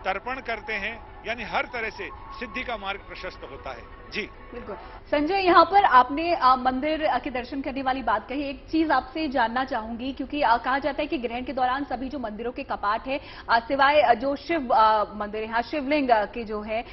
तर्पण करते हैं, यानी हर तरह से सिद्धि का मार्ग प्रशस्त होता है। जी बिल्कुल। संजय, यहाँ पर आपने मंदिर के दर्शन करने वाली बात कही। एक चीज आपसे जानना चाहूंगी, क्योंकि कहा जाता है कि ग्रहण के दौरान सभी जो मंदिरों के कपाट है, सिवाय जो शिव मंदिर है, शिवलिंग के जो है,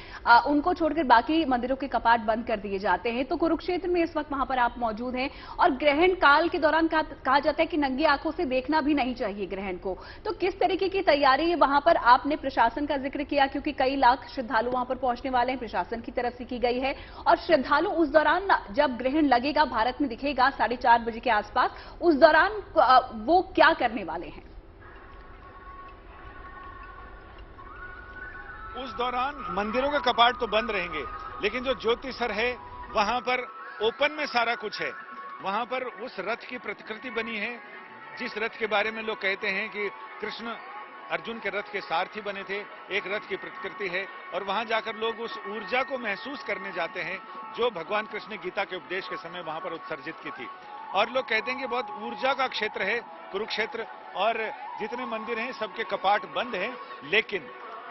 उनको छोड़कर बाकी मंदिरों के कपाट बंद कर दिए जाते हैं। तो कुरुक्षेत्र में इस वक्त वहां पर आप मौजूद हैं और ग्रहण काल के दौरान कहा जाता है कि नंगी आंखों से देखना भी नहीं चाहिए ग्रहण को। तो किस तरीके की तैयारी वहां पर, आपने प्रशासन का जिक्र किया, क्योंकि कई लाख श्रद्धालु वहां पर पहुंचने वाले हैं, प्रशासन की तरफ से की गई है। और श्रद्धालु उस दौरान जब ग्रहण लगेगा, भारत में दिखेगा 4:30 बजे के आसपास, उस दौरान वो क्या करने वाले हैं? उस दौरान मंदिरों के कपाट तो बंद रहेंगे, लेकिन जो ज्योतिसर है वहां पर ओपन में सारा कुछ है। वहां पर उस रथ की प्रतिकृति बनी है, जिस रथ के बारे में लोग कहते हैं कि कृष्ण अर्जुन के रथ के सारथी बने थे, एक रथ की प्रतिकृति है। और वहां जाकर लोग उस ऊर्जा को महसूस करने जाते हैं जो भगवान कृष्ण ने गीता के उपदेश के समय वहां पर उत्सर्जित की थी। और लोग कहते हैं कि बहुत ऊर्जा का क्षेत्र है कुरुक्षेत्र, और जितने मंदिर हैं सबके कपाट बंद हैं, लेकिन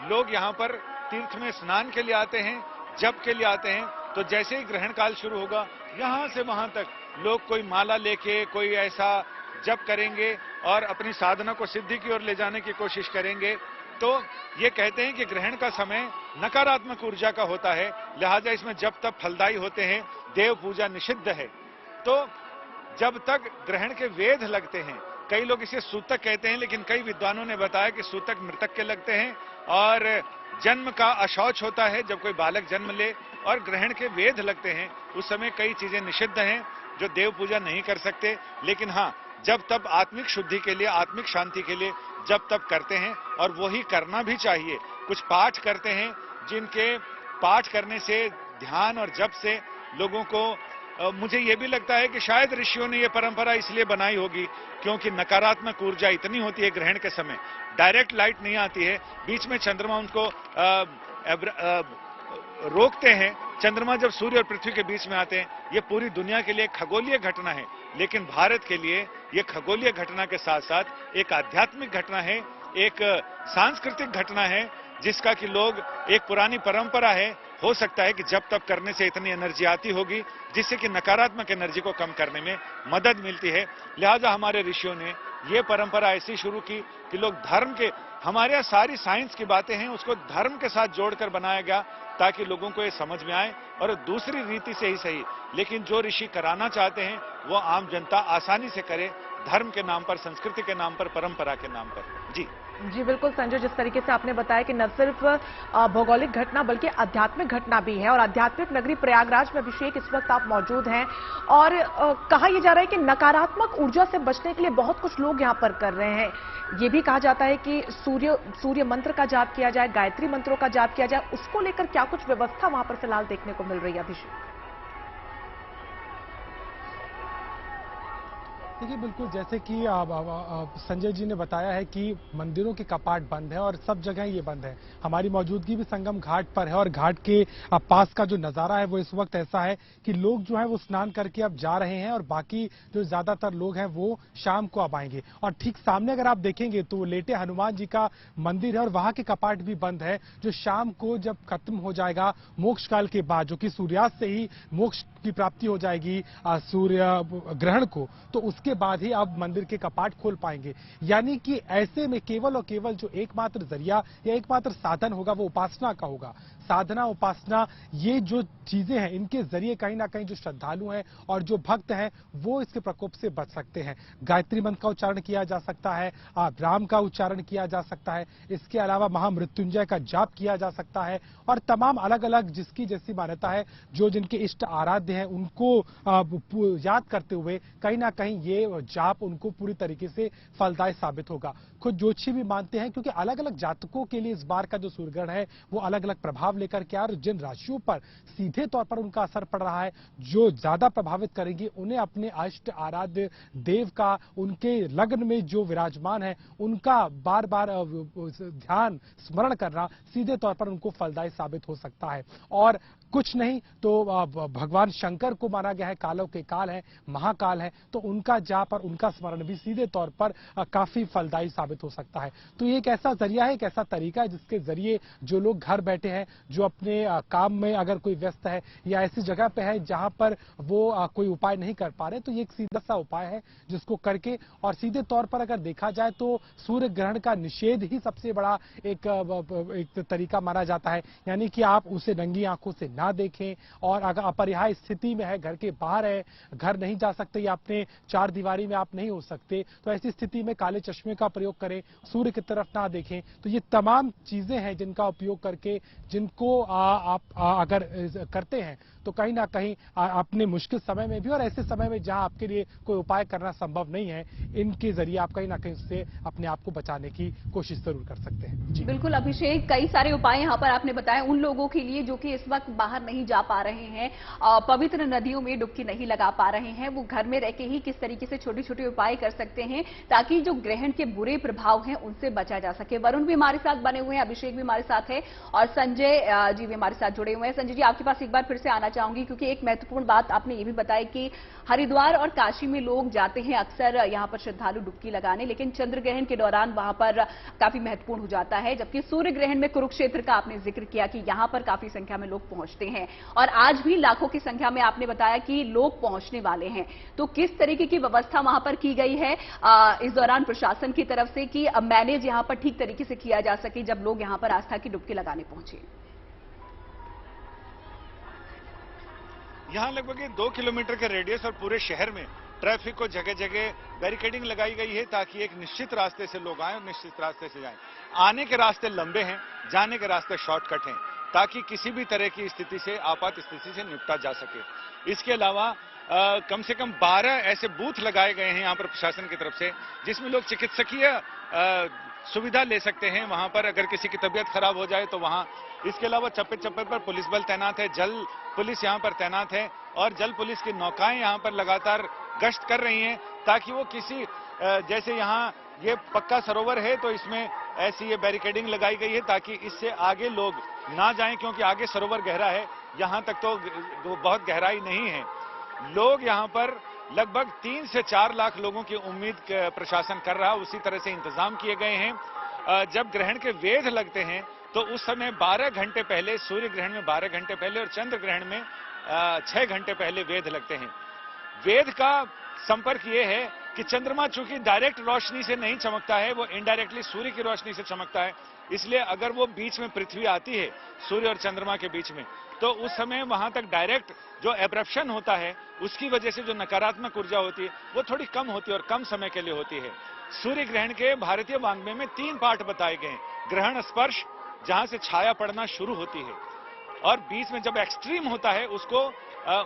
लोग यहाँ पर तीर्थ में स्नान के लिए आते हैं, जप के लिए आते हैं। तो जैसे ही ग्रहण काल शुरू होगा, यहां से वहां तक लोग कोई माला लेके कोई ऐसा जप करेंगे और अपनी साधना को सिद्धि की ओर ले जाने की कोशिश करेंगे। तो ये कहते हैं कि ग्रहण का समय नकारात्मक ऊर्जा का होता है, लिहाजा इसमें जब तक फलदायी होते हैं, देव पूजा निषिद्ध है। तो जब तक ग्रहण के वेद लगते हैं, कई लोग इसे सूतक कहते हैं, लेकिन कई विद्वानों ने बताया कि सूतक मृतक के लगते हैं। और जन्म का अशौच होता है जब कोई बालक जन्म ले, और ग्रहण के वेद लगते हैं, उस समय कई चीजें निषिद्ध हैं जो देव पूजा नहीं कर सकते। लेकिन हाँ, जब तब आत्मिक शुद्धि के लिए, आत्मिक शांति के लिए जब तब करते हैं, और वही करना भी चाहिए। कुछ पाठ करते हैं जिनके पाठ करने से, ध्यान और जप से लोगों को, मुझे ये भी लगता है कि शायद ऋषियों ने ये परंपरा इसलिए बनाई होगी क्योंकि नकारात्मक ऊर्जा इतनी होती है ग्रहण के समय, डायरेक्ट लाइट नहीं आती है, बीच में चंद्रमा उनको रोकते हैं। चंद्रमा जब सूर्य और पृथ्वी के बीच में आते हैं, ये पूरी दुनिया के लिए एक खगोलीय घटना है, लेकिन भारत के लिए ये खगोलीय घटना के साथ साथ एक आध्यात्मिक घटना है, एक सांस्कृतिक घटना है, जिसका कि लोग, एक पुरानी परंपरा है। हो सकता है कि जब तब करने से इतनी एनर्जी आती होगी जिससे कि नकारात्मक एनर्जी को कम करने में मदद मिलती है। लिहाजा हमारे ऋषियों ने ये परंपरा ऐसी शुरू की कि लोग धर्म के, हमारे यहाँ सारी साइंस की बातें हैं, उसको धर्म के साथ जोड़कर बनाया गया ताकि लोगों को ये समझ में आए। और दूसरी रीति से ही सही, लेकिन जो ऋषि कराना चाहते हैं वो आम जनता आसानी से करे, धर्म के नाम पर, संस्कृति के नाम पर, परंपरा के नाम पर। जी बिल्कुल संजय, जिस तरीके से आपने बताया कि न सिर्फ भौगोलिक घटना बल्कि आध्यात्मिक घटना भी है, और आध्यात्मिक नगरी प्रयागराज में अभिषेक इस वक्त आप मौजूद हैं, और कहा यह जा रहा है कि नकारात्मक ऊर्जा से बचने के लिए बहुत कुछ लोग यहां पर कर रहे हैं। ये भी कहा जाता है कि सूर्य मंत्र का जाप किया जाए, गायत्री मंत्रों का जाप किया जाए, उसको लेकर क्या कुछ व्यवस्था वहां पर फिलहाल देखने को मिल रही है अभिषेक? देखिए, बिल्कुल जैसे कि संजय जी ने बताया है कि मंदिरों के कपाट बंद है और सब जगह ये बंद है। हमारी मौजूदगी भी संगम घाट पर है, और घाट के पास का जो नजारा है वो इस वक्त ऐसा है कि लोग जो है वो स्नान करके अब जा रहे हैं, और बाकी जो ज्यादातर लोग हैं वो शाम को अब आएंगे। और ठीक सामने अगर आप देखेंगे तो लेटे हनुमान जी का मंदिर है, और वहां के कपाट भी बंद है, जो शाम को जब खत्म हो जाएगा मोक्ष काल के बाद, जो कि सूर्यास्त से ही मोक्ष की प्राप्ति हो जाएगी सूर्य ग्रहण को, तो उसके बाद ही अब मंदिर के कपाट खोल पाएंगे। यानी कि ऐसे में केवल और केवल जो एकमात्र जरिया या एकमात्र साधन होगा वो उपासना का होगा। साधना, उपासना, ये जो चीजें हैं, इनके जरिए कहीं ना कहीं जो श्रद्धालु हैं और जो भक्त हैं वो इसके प्रकोप से बच सकते हैं। गायत्री मंत्र का उच्चारण किया जा सकता है, राम का उच्चारण किया जा सकता है, इसके अलावा महामृत्युंजय का जाप किया जा सकता है, और तमाम अलग अलग जिसकी जैसी मान्यता है, जो जिनके इष्ट आराध्य हैं उनको याद करते हुए कहीं ना कहीं ये जाप उनको पूरी तरीके से फलदायी साबित होगा। खुद ज्योतिषी भी मानते हैं, क्योंकि अलग अलग जातकों के लिए इस बार का जो सूर्यग्रहण है वो अलग अलग प्रभाव बदलाव लेकर के और जिन राशियों पर सीधे तौर पर उनका असर पड़ रहा है, जो ज्यादा प्रभावित करेंगी, उन्हें अपने अष्ट आराध्य देव का, उनके लग्न में जो विराजमान है उनका बार बार ध्यान स्मरण करना सीधे तौर पर उनको फलदायी साबित हो सकता है। और कुछ नहीं तो भगवान शंकर को माना गया है कालों के काल है, महाकाल है, तो उनका जाप और उनका स्मरण भी सीधे तौर पर काफी फलदायी साबित हो सकता है। तो ये एक ऐसा जरिया है, एक ऐसा तरीका है जिसके जरिए जो लोग घर बैठे हैं, जो अपने काम में अगर कोई व्यस्त है या ऐसी जगह पे है जहां पर वो कोई उपाय नहीं कर पा रहे, तो ये एक सीधा सा उपाय है जिसको करके, और सीधे तौर पर अगर देखा जाए तो सूर्य ग्रहण का निषेध ही सबसे बड़ा एक तरीका माना जाता है। यानी कि आप उसे नंगी आंखों से ना देखें, और अगर अपरिहार्य स्थिति में है, घर के बाहर है, घर नहीं जा सकते या अपने चार दीवारी में आप नहीं हो सकते, तो ऐसी स्थिति में काले चश्मे का प्रयोग करें, सूर्य की तरफ ना देखें। तो ये तमाम चीजें हैं जिनका उपयोग करके, जिनको आप अगर करते हैं तो कहीं ना कहीं अपने मुश्किल समय में भी और ऐसे समय में जहां आपके लिए कोई उपाय करना संभव नहीं है, इनके जरिए आप कहीं ना कहीं उससे अपने आप को बचाने की कोशिश जरूर कर सकते हैं। जी बिल्कुल अभिषेक, कई सारे उपाय यहाँ पर आपने बताए उन लोगों के लिए जो कि इस वक्त बाहर नहीं जा पा रहे हैं, पवित्र नदियों में डुबकी नहीं लगा पा रहे हैं, वो घर में रह के ही किस तरीके से छोटे छोटे उपाय कर सकते हैं ताकि जो ग्रहण के बुरे प्रभाव हैं उनसे बचा जा सके। वरुण भी हमारे साथ बने हुए हैं, अभिषेक भी हमारे साथ है और संजय जी भी हमारे साथ जुड़े हुए हैं। संजय जी, आपके पास एक बार फिर से आना चाहूंगी क्योंकि एक महत्वपूर्ण बात आपने ये भी बताई कि हरिद्वार और काशी में लोग जाते हैं अक्सर यहाँ पर श्रद्धालु डुबकी लगाने, लेकिन चंद्र ग्रहण के दौरान वहां पर काफी महत्वपूर्ण हो जाता है, जबकि सूर्य ग्रहण में कुरुक्षेत्र का आपने जिक्र किया कि यहां पर काफी संख्या में लोग पहुंचते हैं और आज भी लाखों की संख्या में आपने बताया कि लोग पहुंचने वाले हैं। तो किस तरीके की व्यवस्था वहां पर की गई है इस दौरान प्रशासन की तरफ से कि मैनेज यहां पर ठीक तरीके से किया जा सके जब लोग यहां पर आस्था की डुबकी लगाने पहुंचे? यहाँ लगभग 2 किलोमीटर के रेडियस और पूरे शहर में ट्रैफिक को जगह जगह बैरिकेडिंग लगाई गई है ताकि एक निश्चित रास्ते से लोग आए और निश्चित रास्ते से जाएं। आने के रास्ते लंबे हैं, जाने के रास्ते शॉर्टकट हैं ताकि किसी भी तरह की स्थिति से, आपात स्थिति से निपटा जा सके। इसके अलावा कम से कम 12 ऐसे बूथ लगाए गए हैं यहाँ पर प्रशासन की तरफ से जिसमें लोग चिकित्सकीय सुविधा ले सकते हैं। वहां पर अगर किसी की तबीयत खराब हो जाए तो वहां, इसके अलावा चप्पे चप्पे पर पुलिस बल तैनात है, जल पुलिस यहाँ पर तैनात है और जल पुलिस की नौकाएं यहाँ पर लगातार गश्त कर रही हैं ताकि वो किसी, जैसे यहाँ ये पक्का सरोवर है तो इसमें ऐसी ये बैरिकेडिंग लगाई गई है ताकि इससे आगे लोग ना जाएं क्योंकि आगे सरोवर गहरा है, यहाँ तक तो बहुत गहराई नहीं है। लोग यहाँ पर लगभग 3 से 4 लाख लोगों की उम्मीद प्रशासन कर रहा है, उसी तरह से इंतजाम किए गए हैं। जब ग्रहण के वेध लगते हैं तो उस समय 12 घंटे पहले, सूर्य ग्रहण में 12 घंटे पहले और चंद्र ग्रहण में 6 घंटे पहले वेध लगते हैं। वेध का संपर्क ये है कि चंद्रमा चूंकि डायरेक्ट रोशनी से नहीं चमकता है, वो इनडायरेक्टली सूर्य की रोशनी से चमकता है, इसलिए अगर वो बीच में पृथ्वी आती है सूर्य और चंद्रमा के बीच में तो उस समय वहां तक डायरेक्ट जो एब्रप्शन होता है उसकी वजह से जो नकारात्मक ऊर्जा होती है वो थोड़ी कम होती है और कम समय के लिए होती है। सूर्य ग्रहण के भारतीय वाङ्मय में 3 पार्ट बताए गए हैं। ग्रहण स्पर्श, जहां से छाया पड़ना शुरू होती है, और बीच में जब एक्सट्रीम होता है उसको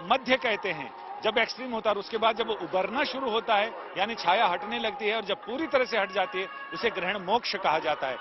मध्य कहते हैं, जब एक्सट्रीम होता है, और उसके बाद जब वो उभरना शुरू होता है यानी छाया हटने लगती है और जब पूरी तरह से हट जाती है उसे ग्रहण मोक्ष कहा जाता है।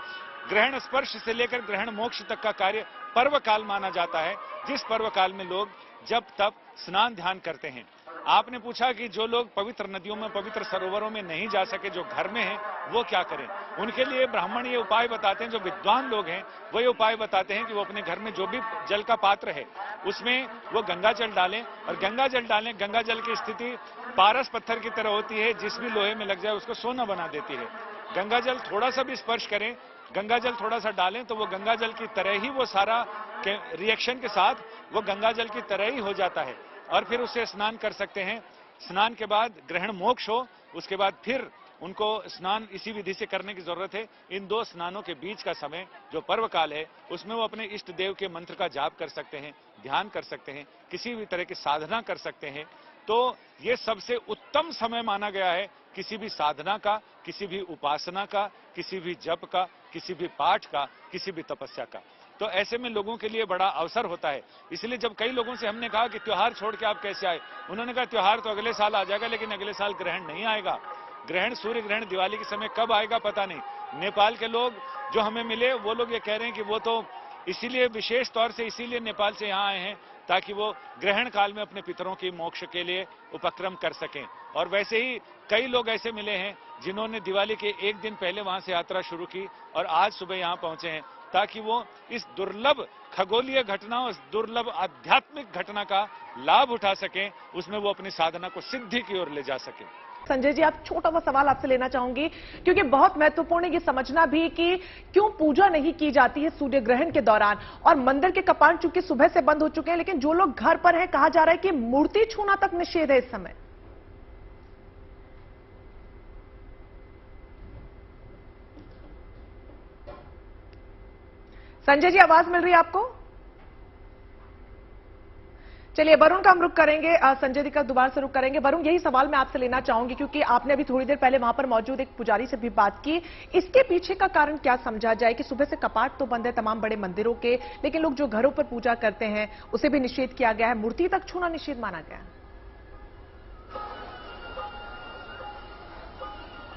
ग्रहण स्पर्श से लेकर ग्रहण मोक्ष तक का कार्य पर्व काल माना जाता है, जिस पर्व काल में लोग जब तब स्नान ध्यान करते हैं। आपने पूछा कि जो लोग पवित्र नदियों में, पवित्र सरोवरों में नहीं जा सके, जो घर में हैं, वो क्या करें? उनके लिए ब्राह्मण ये उपाय बताते हैं, जो विद्वान लोग हैं वो ये उपाय बताते हैं कि वो अपने घर में जो भी जल का पात्र है उसमें वो गंगा जल डालें, और गंगा जल डालें। गंगा जल की स्थिति पारस पत्थर की तरह होती है, जिस भी लोहे में लग जाए उसको सोना बना देती है। गंगा जल थोड़ा सा भी स्पर्श करें, गंगा जल थोड़ा सा डालें तो वो गंगा जल की तरह ही, वो सारा रिएक्शन के साथ वो गंगा जल की तरह ही हो जाता है, और फिर उससे स्नान कर सकते हैं। स्नान के बाद ग्रहण मोक्ष हो, उसके बाद फिर उनको स्नान इसी विधि से करने की जरूरत है। इन 2 स्नानों के बीच का समय जो पर्व काल है उसमें वो अपने इष्ट देव के मंत्र का जाप कर सकते हैं, ध्यान कर सकते हैं, किसी भी तरह की साधना कर सकते हैं। तो ये सबसे उत्तम समय माना गया है किसी भी साधना का, किसी भी उपासना का, किसी भी जप का, किसी भी पाठ का, किसी भी तपस्या का। तो ऐसे में लोगों के लिए बड़ा अवसर होता है। इसलिए जब कई लोगों से हमने कहा कि त्योहार छोड़ के आप कैसे आए, उन्होंने कहा त्योहार तो अगले साल आ जाएगा, लेकिन अगले साल ग्रहण नहीं आएगा। ग्रहण, सूर्य ग्रहण दिवाली के समय कब आएगा पता नहीं। नेपाल के लोग जो हमें मिले वो लोग ये कह रहे हैं कि वो तो इसीलिए विशेष तौर से इसीलिए नेपाल से यहाँ आए हैं ताकि वो ग्रहण काल में अपने पितरों की मोक्ष के लिए उपक्रम कर सकें। और वैसे ही कई लोग ऐसे मिले हैं जिन्होंने दिवाली के एक दिन पहले वहां से यात्रा शुरू की और आज सुबह यहाँ पहुंचे हैं ताकि वो इस दुर्लभ खगोलीय घटना, उस दुर्लभ आध्यात्मिक घटना का लाभ उठा सकें, उसमें वो अपनी साधना को सिद्धि की ओर ले जा सकें। संजय जी, आप छोटा सा सवाल आपसे लेना चाहूंगी क्योंकि बहुत महत्वपूर्ण है ये समझना भी कि क्यों पूजा नहीं की जाती है सूर्य ग्रहण के दौरान। और मंदिर के कपाट चूंकि सुबह से बंद हो चुके हैं, लेकिन जो लोग घर पर हैं कहा जा रहा है कि मूर्ति छूना तक निषेध है इस समय। संजय जी, आवाज मिल रही है आपको? चलिए वरुण का हम रुख करेंगे, संजय जी का दोबारा से रुख करेंगे। वरुण, यही सवाल मैं आपसे लेना चाहूंगी क्योंकि आपने अभी थोड़ी देर पहले वहां पर मौजूद एक पुजारी से भी बात की। इसके पीछे का कारण क्या समझा जाए कि सुबह से कपाट तो बंद है तमाम बड़े मंदिरों के, लेकिन लोग जो घरों पर पूजा करते हैं उसे भी निषेध किया गया है, मूर्ति तक छूना निषेध माना गया है।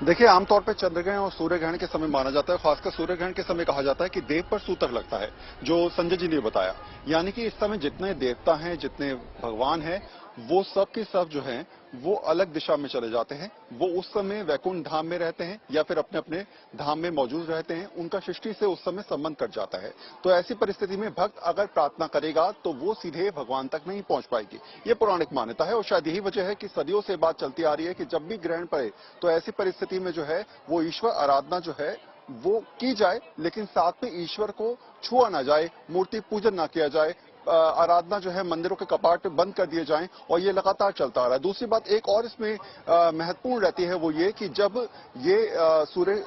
देखिए, आमतौर पर चंद्रग्रहण और सूर्य ग्रहण के समय माना जाता है, खासकर सूर्य ग्रहण के समय कहा जाता है कि देव पर सूतक लगता है, जो संजय जी ने बताया। यानी कि इस समय जितने देवता हैं, जितने भगवान हैं, वो सब के सब जो हैं वो अलग दिशा में चले जाते हैं। वो उस समय वैकुंठ धाम में रहते हैं या फिर अपने अपने धाम में मौजूद रहते हैं। उनका सृष्टि से उस समय संबंध कट जाता है। तो ऐसी परिस्थिति में भक्त अगर प्रार्थना करेगा तो वो सीधे भगवान तक नहीं पहुंच पाएगी। ये पौराणिक मान्यता है और शायद यही वजह है कि सदियों से बात चलती आ रही है कि जब भी ग्रहण पड़े तो ऐसी परिस्थिति में जो है वो ईश्वर आराधना जो है वो की जाए, लेकिन साथ में ईश्वर को छुआ ना जाए, मूर्ति पूजन ना किया जाए, आराधना जो है मंदिरों के कपाट बंद कर दिए जाएं, और ये लगातार चलता आ रहा है। दूसरी बात एक और इसमें महत्वपूर्ण रहती है, वो ये कि जब ये सूर्य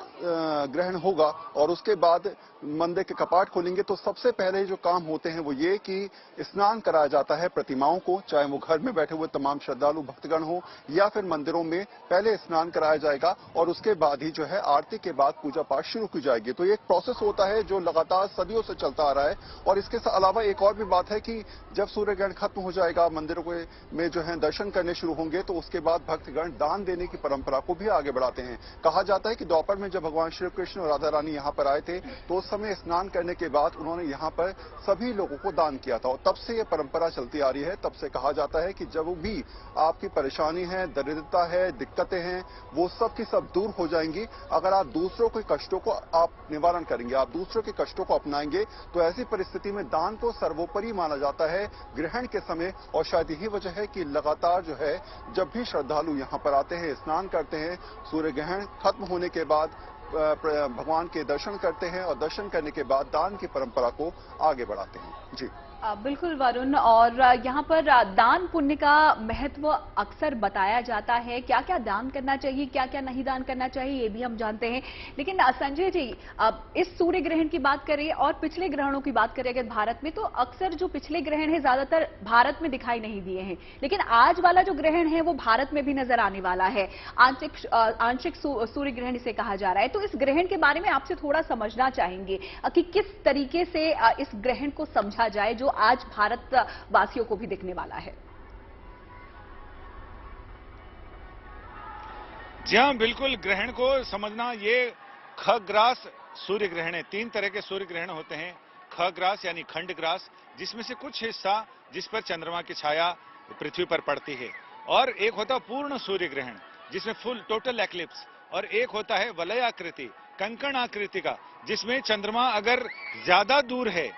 ग्रहण होगा और उसके बाद मंदिर के कपाट खोलेंगे तो सबसे पहले जो काम होते हैं वो ये कि स्नान कराया जाता है प्रतिमाओं को, चाहे वो घर में बैठे हुए तमाम श्रद्धालु भक्तगण हो या फिर मंदिरों में पहले स्नान कराया जाएगा और उसके बाद ही जो है आरती के बाद पूजा पाठ शुरू की जाएगी। तो ये एक प्रोसेस होता है जो लगातार सदियों से चलता आ रहा है। और इसके अलावा एक और भी बात है कि जब सूर्य ग्रहण खत्म हो जाएगा, मंदिरों में जो है दर्शन करने शुरू होंगे, तो उसके बाद भक्तगण दान देने की परंपरा को भी आगे बढ़ाते हैं। कहा जाता है कि दोपहर में जब भगवान श्री कृष्ण और राधा रानी यहाँ पर आए थे तो उस समय स्नान करने के बाद उन्होंने यहाँ पर सभी लोगों को दान किया था और तब से ये परंपरा चलती आ रही है। तब से कहा जाता है कि जब भी आपकी परेशानी है, दरिद्रता है, दिक्कतें हैं, वो सब की सब दूर हो जाएंगी अगर आप दूसरों के कष्टों को आप निवारण करेंगे, आप दूसरों के कष्टों को अपनाएंगे। तो ऐसी परिस्थिति में दान को सर्वोपरि माना जाता है ग्रहण के समय। और शायद यही वजह है कि लगातार जो है जब भी श्रद्धालु यहाँ पर आते हैं, स्नान करते हैं, सूर्य ग्रहण खत्म होने के बाद भगवान के दर्शन करते हैं और दर्शन करने के बाद दान की परंपरा को आगे बढ़ाते हैं। जी बिल्कुल वरुण, और यहाँ पर दान पुण्य का महत्व अक्सर बताया जाता है। क्या क्या दान करना चाहिए, क्या क्या नहीं दान करना चाहिए, ये भी हम जानते हैं। लेकिन संजय जी, इस सूर्य ग्रहण की बात करें और पिछले ग्रहणों की बात करें अगर भारत में, तो अक्सर जो पिछले ग्रहण है ज्यादातर भारत में दिखाई नहीं दिए हैं, लेकिन आज वाला जो ग्रहण है वो भारत में भी नजर आने वाला है। आंशिक सूर्य ग्रहण इसे कहा जा रहा है। तो इस ग्रहण के बारे में आपसे थोड़ा समझना चाहेंगे कि किस तरीके से इस ग्रहण को समझा जाए जो आज भारत वासियों को भी दिखने वाला है। जी हाँ, बिल्कुल। ग्रहण को समझना, ये खग्रास सूर्य ग्रहण है। 3 तरह के सूर्य ग्रहण होते हैं। खग्रास यानी खंड ग्रास, जिसमें से कुछ हिस्सा जिस पर चंद्रमा की छाया पृथ्वी पर पड़ती है, और एक होता है पूर्ण सूर्य ग्रहण जिसमें फुल टोटल एक्लिप्स, और एक होता है वलय आकृति, कंकण आकृति का, जिसमें चंद्रमा अगर ज्यादा दूर है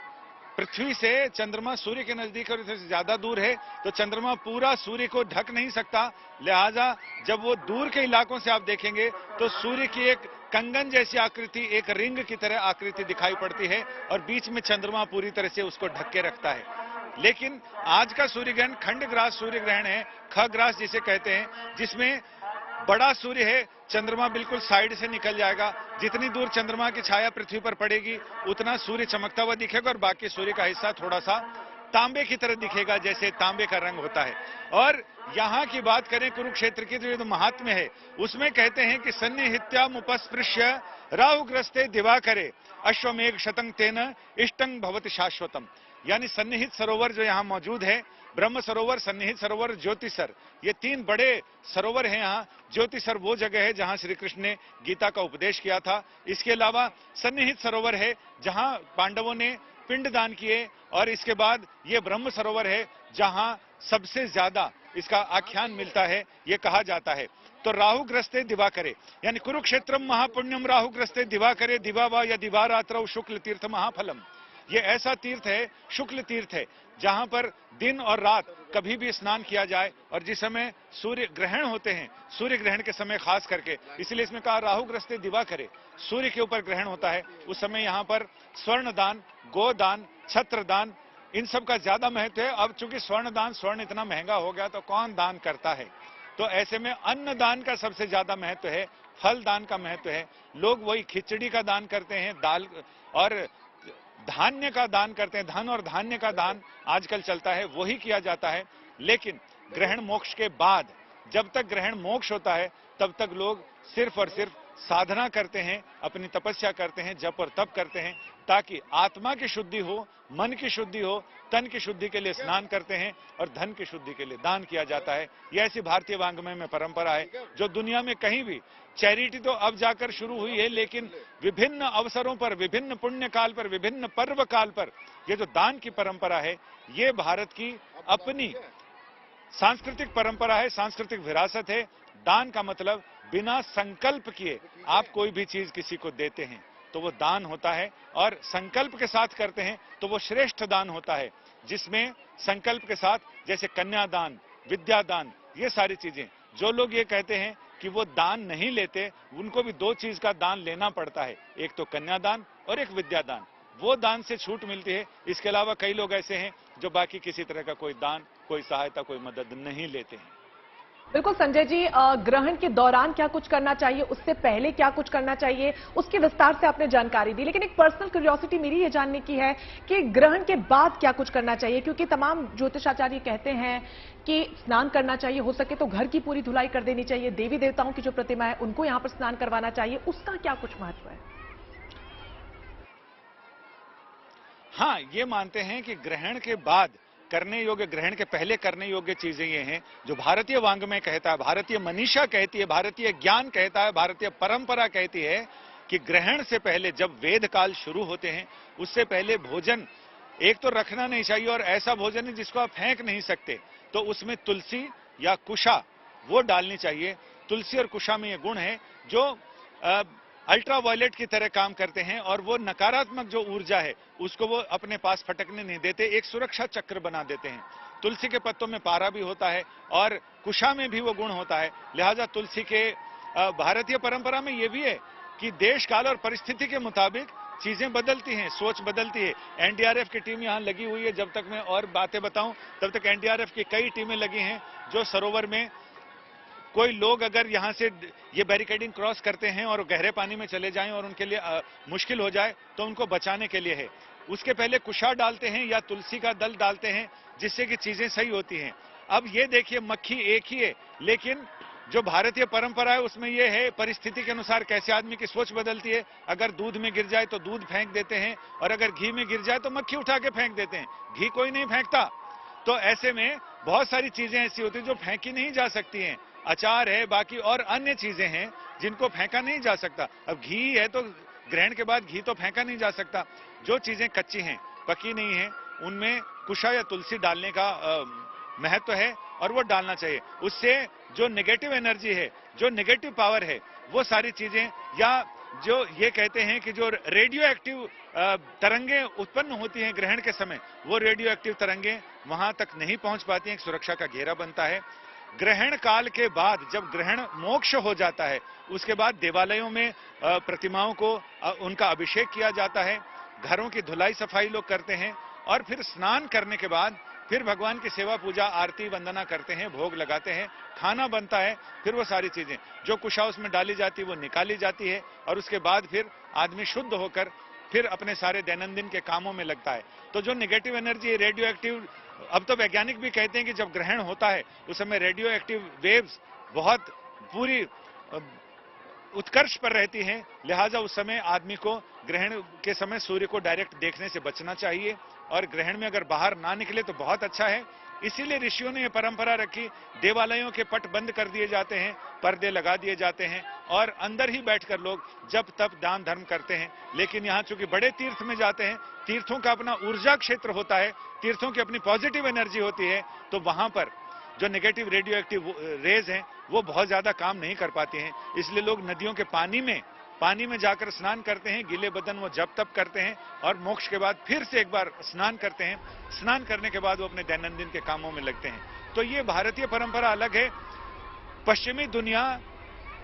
पृथ्वी से, चंद्रमा सूर्य के नजदीक और से ज्यादा दूर है तो चंद्रमा पूरा सूर्य को ढक नहीं सकता। लिहाजा जब वो दूर के इलाकों से आप देखेंगे तो सूर्य की एक कंगन जैसी आकृति, एक रिंग की तरह आकृति दिखाई पड़ती है और बीच में चंद्रमा पूरी तरह से उसको ढक के रखता है। लेकिन आज का सूर्य ग्रहण खंडग्रास सूर्य ग्रहण है, खग्रास जिसे कहते हैं, जिसमें बड़ा सूर्य है, चंद्रमा बिल्कुल साइड से निकल जाएगा। जितनी दूर चंद्रमा की छाया पृथ्वी पर पड़ेगी उतना सूर्य चमकता हुआ दिखेगा और बाकी सूर्य का हिस्सा थोड़ा सा तांबे की तरह दिखेगा, जैसे तांबे का रंग होता है। और यहाँ की बात करें कुरुक्षेत्र की, जो महात्म्य है उसमें कहते हैं कि सन्निहित्यामुपस्पृश्य राहुग्रस्ते दिवाकरे अश्वमेघ शतं तेन इष्टं भवति शाश्वतम। यानी सन्निहित सरोवर जो यहाँ मौजूद है, ब्रह्म सरोवर, सन्निहित सरोवर, ज्योतिसर, ये 3 बड़े सरोवर हैं यहाँ। ज्योतिसर वो जगह है जहाँ श्री कृष्ण ने गीता का उपदेश किया था। इसके अलावा सन्निहित सरोवर है जहाँ पांडवों ने पिंड दान किए और इसके बाद ये ब्रह्म सरोवर है जहां सबसे ज्यादा इसका आख्यान मिलता है, ये कहा जाता है। तो राहुग्रस्ते दिवाकरे यानी कुरुक्षेत्रम महापुण्यम राहुग्रस्ते दिवाकरे दिवावा या दिवारात्रौ शुक्ल तीर्थ महाफलम। ये ऐसा तीर्थ है, शुक्ल तीर्थ है, जहां पर दिन और रात कभी भी स्नान किया जाए और जिस समय सूर्य ग्रहण होते हैं, सूर्य ग्रहण के समय खास करके, इसलिए इसमें कहा राहुग्रस्ते दिवाकरे, सूर्य के ऊपर ग्रहण होता है उस समय यहाँ पर स्वर्ण दान, गोदान, छत्र दान, इन सब का ज्यादा महत्व है। अब चूंकि स्वर्ण इतना महंगा हो गया तो कौन दान करता है, तो ऐसे में अन्न दान का सबसे ज्यादा महत्व है, फल दान का महत्व है। लोग वही खिचड़ी का दान करते हैं, दाल और धान्य का दान करते हैं, धन और धान्य का दान आजकल चलता है, वही किया जाता है। लेकिन ग्रहण मोक्ष के बाद, जब तक ग्रहण मोक्ष होता है तब तक लोग सिर्फ और सिर्फ साधना करते हैं, अपनी तपस्या करते हैं, जप और तप करते हैं, ताकि आत्मा की शुद्धि हो, मन की शुद्धि हो। तन की शुद्धि के लिए स्नान करते हैं और धन की शुद्धि के लिए दान किया जाता है। यह ऐसी भारतीय वांग्मय में परंपरा है जो दुनिया में कहीं भी, चैरिटी तो अब जाकर शुरू हुई है, लेकिन विभिन्न अवसरों पर, विभिन्न पुण्य काल पर, विभिन्न पर्व काल पर ये जो दान की परंपरा है, ये भारत की अपनी सांस्कृतिक परंपरा है, सांस्कृतिक विरासत है। दान का मतलब बिना संकल्प किए आप कोई भी चीज किसी को देते हैं तो वो दान होता है, और संकल्प के साथ करते हैं तो वो श्रेष्ठ दान होता है, जिसमें संकल्प के साथ जैसे कन्यादान, विद्यादान, ये सारी चीजें। जो लोग ये कहते हैं कि वो दान नहीं लेते, उनको भी दो चीज का दान लेना पड़ता है, एक तो कन्यादान और एक विद्यादान। वो दान से छूट मिलती है। इसके अलावा कई लोग ऐसे हैं जो बाकी किसी तरह का कोई दान, कोई सहायता, कोई मदद नहीं लेते हैं। बिल्कुल संजय जी, ग्रहण के दौरान क्या कुछ करना चाहिए, उससे पहले क्या कुछ करना चाहिए, उसके विस्तार से आपने जानकारी दी, लेकिन एक पर्सनल क्यूरियोसिटी मेरी ये जानने की है कि ग्रहण के बाद क्या कुछ करना चाहिए, क्योंकि तमाम ज्योतिषाचार्य कहते हैं कि स्नान करना चाहिए, हो सके तो घर की पूरी धुलाई कर देनी चाहिए, देवी देवताओं की जो प्रतिमा है उनको यहां पर स्नान करवाना चाहिए, उसका क्या कुछ महत्व है? हाँ, ये मानते हैं कि ग्रहण के बाद करने योग्य, ग्रहण के पहले करने योग्य चीजें ये हैं जो भारतीय वांग्मय कहता है, भारतीय मनीषा कहती है, भारतीय ज्ञान कहता है, भारतीय परंपरा कहती है कि ग्रहण से पहले जब वेद काल शुरू होते हैं उससे पहले भोजन एक तो रखना नहीं चाहिए, और ऐसा भोजन है जिसको आप फेंक नहीं सकते, तो उसमें तुलसी या कुशा वो डालनी चाहिए। तुलसी और कुशा में ये गुण है जो अल्ट्रावायलेट की तरह काम करते हैं, और वो नकारात्मक जो ऊर्जा है उसको वो अपने पास फटकने नहीं देते, एक सुरक्षा चक्र बना देते हैं। तुलसी के पत्तों में पारा भी होता है और कुशा में भी वो गुण होता है। लिहाजा तुलसी के भारतीय परंपरा में ये भी है कि देश काल और परिस्थिति के मुताबिक चीजें बदलती हैं, सोच बदलती है। एनडीआरएफ की टीम यहाँ लगी हुई है, जब तक मैं और बातें बताऊं तब तक एनडीआरएफ की कई टीमें लगी हैं जो सरोवर में कोई लोग अगर यहाँ से ये बैरिकेडिंग क्रॉस करते हैं और गहरे पानी में चले जाएं और उनके लिए मुश्किल हो जाए तो उनको बचाने के लिए है। उसके पहले कुशा डालते हैं या तुलसी का दल डालते हैं जिससे कि चीजें सही होती हैं। अब ये देखिए, मक्खी एक ही है, लेकिन जो भारतीय परंपरा है उसमें यह है परिस्थिति के अनुसार कैसे आदमी की सोच बदलती है। अगर दूध में गिर जाए तो दूध फेंक देते हैं, और अगर घी में गिर जाए तो मक्खी उठा के फेंक देते हैं, घी कोई नहीं फेंकता। तो ऐसे में बहुत सारी चीजें ऐसी होती है जो फेंकी नहीं जा सकती हैं। अचार है, बाकी और अन्य चीजें हैं जिनको फेंका नहीं जा सकता। अब घी है तो ग्रहण के बाद घी तो फेंका नहीं जा सकता। जो चीजें कच्ची हैं, पकी नहीं है, उनमें कुशा या तुलसी डालने का महत्व है और वो डालना चाहिए। उससे जो नेगेटिव एनर्जी है, जो नेगेटिव पावर है, वो सारी चीजें, या जो ये कहते हैं कि जो रेडियो एक्टिव तरंगे उत्पन्न होती हैं ग्रहण के समय, वो रेडियो एक्टिव तरंगे वहां तक नहीं पहुंच पाती हैं, एक सुरक्षा का घेरा बनता है। ग्रहण काल के बाद जब ग्रहण मोक्ष हो जाता है उसके बाद देवालयों में प्रतिमाओं को उनका अभिषेक किया जाता है, घरों की धुलाई सफाई लोग करते हैं, और फिर स्नान करने के बाद फिर भगवान की सेवा पूजा आरती वंदना करते हैं, भोग लगाते हैं, खाना बनता है, फिर वो सारी चीजें जो कुशा उसमें डाली जाती है वो निकाली जाती है, और उसके बाद फिर आदमी शुद्ध होकर फिर अपने सारे दैनंदिन के कामों में लगता है। तो जो नेगेटिव एनर्जी, रेडियो एक्टिव, अब तो वैज्ञानिक भी कहते हैं कि जब ग्रहण होता है उस समय रेडियो एक्टिव वेव्स बहुत पूरी उत्कर्ष पर रहती हैं, लिहाजा उस समय आदमी को ग्रहण के समय सूर्य को डायरेक्ट देखने से बचना चाहिए और ग्रहण में अगर बाहर ना निकले तो बहुत अच्छा है। इसीलिए ऋषियों ने यह परंपरा रखी, देवालयों के पट बंद कर दिए जाते हैं, पर्दे लगा दिए जाते हैं और अंदर ही बैठकर लोग जब तब दान धर्म करते हैं। लेकिन यहाँ चूंकि बड़े तीर्थ में जाते हैं, तीर्थों का अपना ऊर्जा क्षेत्र होता है, तीर्थों की अपनी पॉजिटिव एनर्जी होती है, तो वहां पर जो नेगेटिव रेडियो एक्टिव रेज हैं वो बहुत ज्यादा काम नहीं कर पाती हैं। इसलिए लोग नदियों के पानी में जाकर स्नान करते हैं, गीले बदन वो जब तब करते हैं और मोक्ष के बाद फिर से एक बार स्नान करते हैं। स्नान करने के बाद वो अपने दैनंदिन के कामों में लगते हैं। तो ये भारतीय परंपरा अलग है। पश्चिमी दुनिया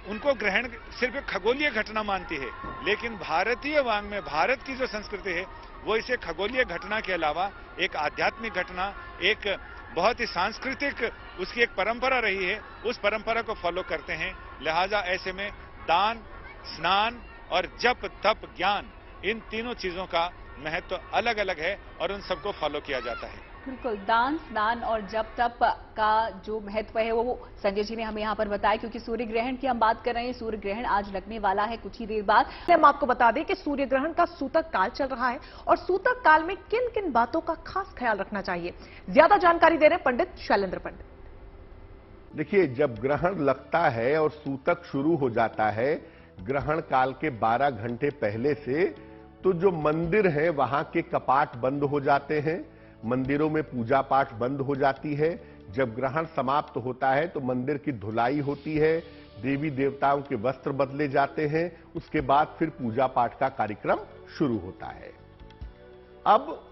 उनको ग्रहण सिर्फ एक खगोलीय घटना मानती है, लेकिन भारतीय वांग में भारत की जो संस्कृति है वो इसे खगोलीय घटना के अलावा एक आध्यात्मिक घटना, एक बहुत ही सांस्कृतिक उसकी एक परंपरा रही है, उस परंपरा को फॉलो करते हैं। लिहाजा ऐसे में दान, स्नान और जप तप ज्ञान, इन तीनों चीजों का महत्व अलग अलग है और उन सबको फॉलो किया जाता है। बिल्कुल, दान, स्नान और जप तप का जो महत्व है वो संजय जी ने हमें यहाँ पर बताया, क्योंकि सूर्य ग्रहण की हम बात कर रहे हैं। सूर्य ग्रहण आज लगने वाला है कुछ ही देर बाद। हम आपको बता दें कि सूर्य ग्रहण का सूतक काल चल रहा है और सूतक काल में किन किन बातों का खास ख्याल रखना चाहिए, ज्यादा जानकारी दे रहे हैं पंडित शैलेंद्र पंडित। देखिए, जब ग्रहण लगता है और सूतक शुरू हो जाता है ग्रहण काल के 12 घंटे पहले से, तो जो मंदिर है वहां के कपाट बंद हो जाते हैं, मंदिरों में पूजा पाठ बंद हो जाती है। जब ग्रहण समाप्त होता है तो मंदिर की धुलाई होती है, देवी देवताओं के वस्त्र बदले जाते हैं, उसके बाद फिर पूजा पाठ का कार्यक्रम शुरू होता है। अब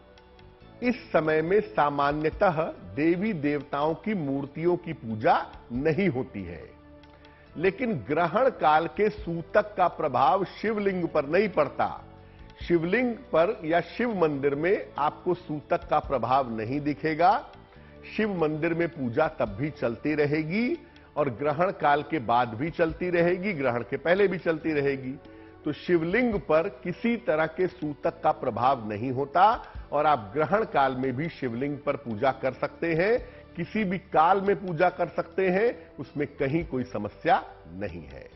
इस समय में सामान्यतः देवी देवताओं की मूर्तियों की पूजा नहीं होती है, लेकिन ग्रहण काल के सूतक का प्रभाव शिवलिंग पर नहीं पड़ता। शिवलिंग पर या शिव मंदिर में आपको सूतक का प्रभाव नहीं दिखेगा। शिव मंदिर में पूजा तब भी चलती रहेगी और ग्रहण काल के बाद भी चलती रहेगी, ग्रहण के पहले भी चलती रहेगी। तो शिवलिंग पर किसी तरह के सूतक का प्रभाव नहीं होता और आप ग्रहण काल में भी शिवलिंग पर पूजा कर सकते हैं, किसी भी काल में पूजा कर सकते हैं, उसमें कहीं कोई समस्या नहीं है।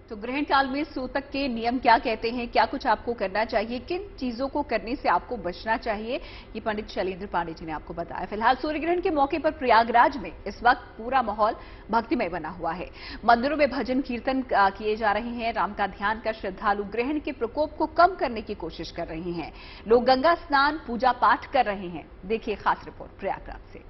तो ग्रहण काल में सूतक के नियम क्या कहते हैं, क्या कुछ आपको करना चाहिए, किन चीजों को करने से आपको बचना चाहिए, ये पंडित शैलेंद्र पांडे जी ने आपको बताया। फिलहाल सूर्य ग्रहण के मौके पर प्रयागराज में इस वक्त पूरा माहौल भक्तिमय बना हुआ है। मंदिरों में भजन कीर्तन किए जा रहे हैं। राम का ध्यान कर श्रद्धालु ग्रहण के प्रकोप को कम करने की कोशिश कर रहे हैं। लोग गंगा स्नान पूजा पाठ कर रहे हैं। देखिए खास रिपोर्ट प्रयागराज से।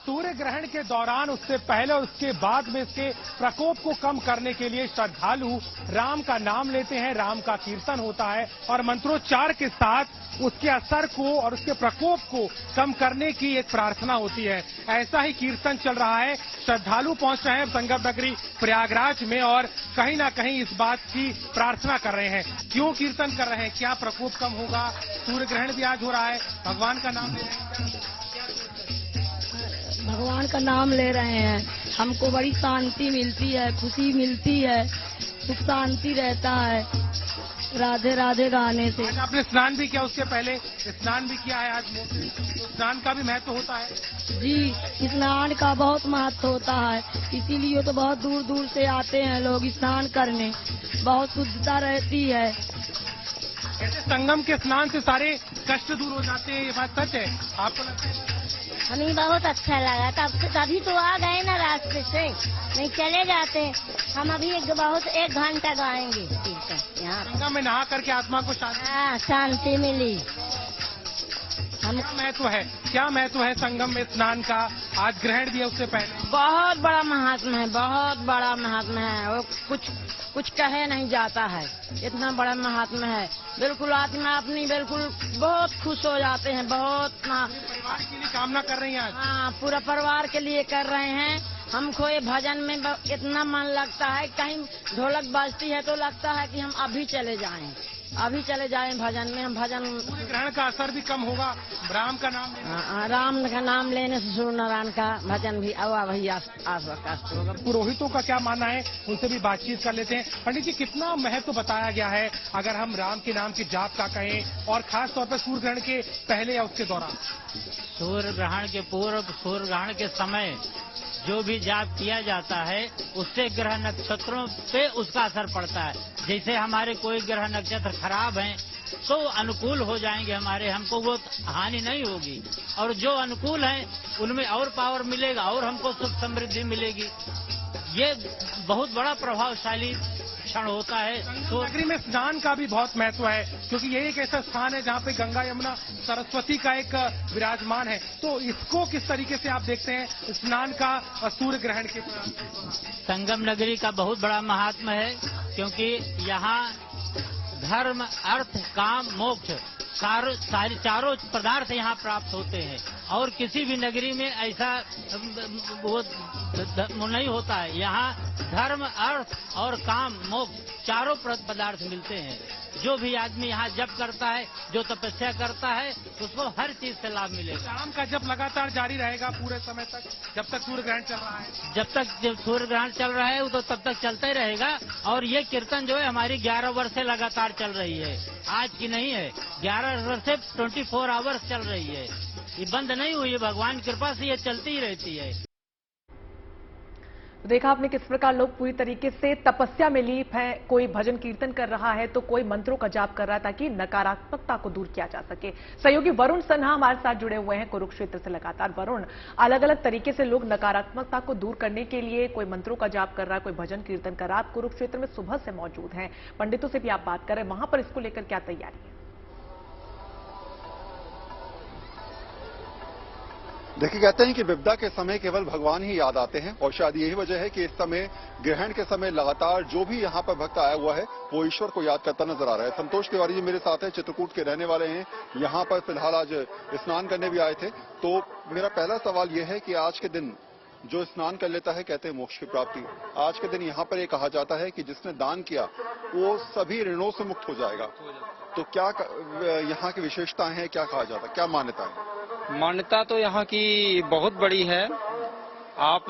सूर्य ग्रहण के दौरान, उससे पहले और उसके बाद में इसके प्रकोप को कम करने के लिए श्रद्धालु राम का नाम लेते हैं, राम का कीर्तन होता है और मंत्रोच्चार के साथ उसके असर को और उसके प्रकोप को कम करने की एक प्रार्थना होती है। ऐसा ही कीर्तन चल रहा है। श्रद्धालु पहुंच रहे हैं संगम नगरी प्रयागराज में और कहीं ना कहीं इस बात की प्रार्थना कर रहे हैं। क्यों कीर्तन कर रहे हैं, क्या प्रकोप कम होगा, सूर्य ग्रहण भी आज हो रहा है, भगवान का नाम ले रहे हैं, भगवान का नाम ले रहे हैं, हमको बड़ी शांति मिलती है, खुशी मिलती है, सुख शांति रहता है राधे राधे गाने से। आपने स्नान भी किया, उसके पहले स्नान भी किया है आज, तो स्नान का भी महत्व होता है? जी, स्नान का बहुत महत्व होता है, इसीलिए तो बहुत दूर दूर से आते हैं लोग स्नान करने, बहुत शुद्धता रहती है। ऐसे संगम के स्नान से सारे कष्ट दूर हो जाते हैं, ये बात सच है? आपको लगता है? हमें बहुत अच्छा लगा, तभी तो आ गए ना रास्ते से, नहीं चले जाते। हम अभी एक घंटा गाएंगे यहाँ। गंगा में नहा करके आत्मा को शांति मिली। हम महत्व है, क्या महत्व है संगम में स्नान का? आज ग्रहण भी है, उससे पहले बहुत बड़ा महात्मा है, बहुत बड़ा महात्मा है, वो कुछ कहे नहीं जाता है, इतना बड़ा महात्मा है। बिल्कुल आत्मा अपनी बिल्कुल बहुत खुश हो जाते हैं, बहुत। परिवार के लिए कामना कर रही हैं आज? हाँ, पूरा परिवार के लिए कर रहे हैं। हमको ये भजन में इतना मन लगता है, कहीं ढोलक बजती है तो लगता है कि हम अभी चले जाएं भजन में। हम भजन, ग्रहण का असर भी कम होगा, राम का नाम राम का नाम लेने से सूर्य नारायण का भजन भी वही आस होगा। पुरोहितों का क्या मानना है, उनसे भी बातचीत कर लेते हैं। पंडित जी, कितना महत्व बताया गया है अगर हम राम के नाम की जाप का कहें, और खास तौर पर सूर्य ग्रहण के पहले या उसके दौरान? सूर्य ग्रहण के पूर्व, सूर्य ग्रहण के समय जो भी जाप किया जाता है उससे ग्रह नक्षत्रों पे उसका असर पड़ता है। जैसे हमारे कोई ग्रह नक्षत्र खराब हैं तो अनुकूल हो जाएंगे हमारे, हमको वो हानि नहीं होगी, और जो अनुकूल हैं उनमें और पावर मिलेगा और हमको सुख समृद्धि मिलेगी। ये बहुत बड़ा प्रभावशाली क्षण होता है। तो नगरी में स्नान का भी बहुत महत्व है, क्योंकि ये एक ऐसा स्थान है जहाँ पे गंगा यमुना सरस्वती का एक विराजमान है। तो इसको किस तरीके से आप देखते हैं स्नान का सूर्य ग्रहण के? संगम नगरी का बहुत बड़ा महात्मा है, क्योंकि यहाँ धर्म, अर्थ, काम, मोक्ष चारों पदार्थ यहाँ प्राप्त होते हैं, और किसी भी नगरी में ऐसा वो नहीं होता है। यहाँ धर्म, अर्थ और काम, मोक्ष चारों पदार्थ मिलते हैं। जो भी आदमी यहाँ जप करता है, जो तपस्या करता है, उसको हर चीज से लाभ मिलेगा। शाम का जप लगातार जारी रहेगा पूरे समय तक, जब तक सूर्य ग्रहण चल रहा है? जब सूर्य ग्रहण चल रहा है वो तो तब तक चलता ही रहेगा। और ये कीर्तन जो है हमारी 11 वर्ष से लगातार चल रही है, आज की नहीं है, 11 वर्ष से 24 आवर्स चल रही है। ये बंद नहीं हुई है, भगवान की कृपा से ये चलती ही रहती है। देखा आपने किस प्रकार लोग पूरी तरीके से तपस्या में लीप हैं। कोई भजन कीर्तन कर रहा है तो कोई मंत्रों का जाप कर रहा है ताकि नकारात्मकता को दूर किया जा सके। सहयोगी वरुण सन्हा हमारे साथ जुड़े हुए हैं कुरुक्षेत्र से लगातार। वरुण, अलग अलग तरीके से लोग नकारात्मकता को दूर करने के लिए कोई मंत्रों का जाप कर रहा है, कोई भजन कीर्तन कर रहा है। आप कुरुक्षेत्र में सुबह से मौजूद हैं, पंडितों से भी आप बात कर रहे हैं, वहां पर इसको लेकर क्या तैयारी है? देखिए, कहते हैं कि विपदा के समय केवल भगवान ही याद आते हैं, और शायद यही वजह है कि इस समय ग्रहण के समय लगातार जो भी यहाँ पर भक्त आया हुआ है वो ईश्वर को याद करता नजर आ रहा है। संतोष तिवारी जी मेरे साथ हैं, चित्रकूट के रहने वाले हैं, यहाँ पर फिलहाल आज स्नान करने भी आए थे। तो मेरा पहला सवाल यह है कि आज के दिन जो स्नान कर लेता है, कहते हैं मोक्ष की प्राप्ति, आज के दिन यहाँ पर यह कहा जाता है कि जिसने दान किया वो सभी ऋणों से मुक्त हो जाएगा। तो क्या यहाँ की विशेषताएं हैं, क्या कहा जाता है, क्या मान्यता है? मान्यता तो यहाँ की बहुत बड़ी है। आप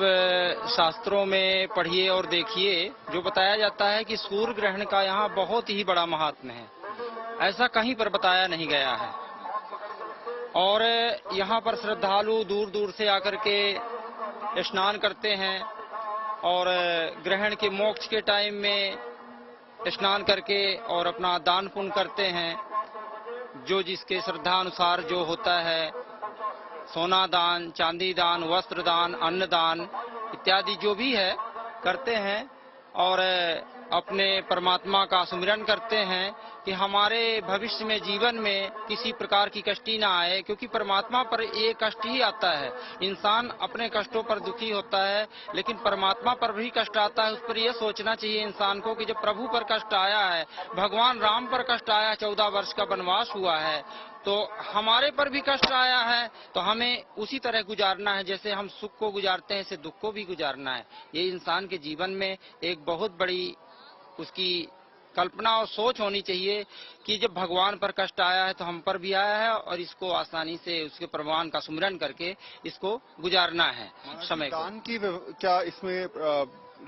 शास्त्रों में पढ़िए और देखिए, जो बताया जाता है कि सूर्य ग्रहण का यहाँ बहुत ही बड़ा महात्म्य है, ऐसा कहीं पर बताया नहीं गया है। और यहाँ पर श्रद्धालु दूर दूर से आकर के स्नान करते हैं, और ग्रहण के मोक्ष के टाइम में स्नान करके और अपना दान पुण्य करते हैं, जो जिसके श्रद्धा अनुसार जो होता है, सोना दान, चांदी दान, वस्त्र दान, अन्न दान इत्यादि जो भी है करते हैं, और अपने परमात्मा का सुमिरन करते हैं कि हमारे भविष्य में जीवन में किसी प्रकार की कष्टी ना आए, क्योंकि परमात्मा पर ये कष्ट ही आता है। इंसान अपने कष्टों पर दुखी होता है, लेकिन परमात्मा पर भी कष्ट आता है। उस पर यह सोचना चाहिए इंसान को कि जब प्रभु पर कष्ट आया है, भगवान राम पर कष्ट आया, 14 वर्ष का वनवास हुआ है, तो हमारे पर भी कष्ट आया है, तो हमें उसी तरह गुजारना है। जैसे हम सुख को गुजारते हैं, ऐसे दुख को भी गुजारना है। ये इंसान के जीवन में एक बहुत बड़ी उसकी कल्पना और सोच होनी चाहिए कि जब भगवान पर कष्ट आया है तो हम पर भी आया है, और इसको आसानी से उसके भगवान का सुमिरन करके इसको गुजारना है समय को। दान की क्या इसमें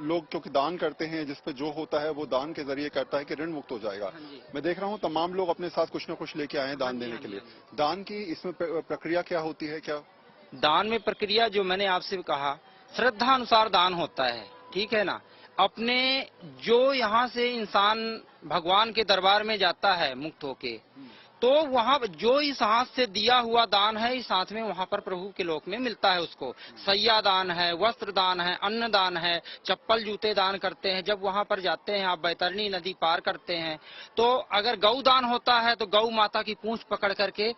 लोग क्योंकि दान करते हैं, जिसपे जो होता है वो दान के जरिए करता है कि ऋण मुक्त हो जाएगा। मैं देख रहा हूँ तमाम लोग अपने साथ कुछ न कुछ लेके आए हैं दान देने के लिए। दान की इसमें प्रक्रिया क्या होती है? क्या दान में प्रक्रिया जो मैंने आपसे कहा, श्रद्धा अनुसार दान होता है, ठीक है ना। अपने जो यहाँ से इंसान भगवान के दरबार में जाता है मुक्त होके, तो वहाँ जो इस हाथ से दिया हुआ दान है, इस हाथ में वहाँ पर प्रभु के लोक में मिलता है उसको। सैया दान है, वस्त्र दान है, अन्न दान है, चप्पल जूते दान करते हैं। जब वहाँ पर जाते हैं, आप बैतरणी नदी पार करते हैं, तो अगर गौ दान होता है तो गौ माता की पूंछ पकड़ करके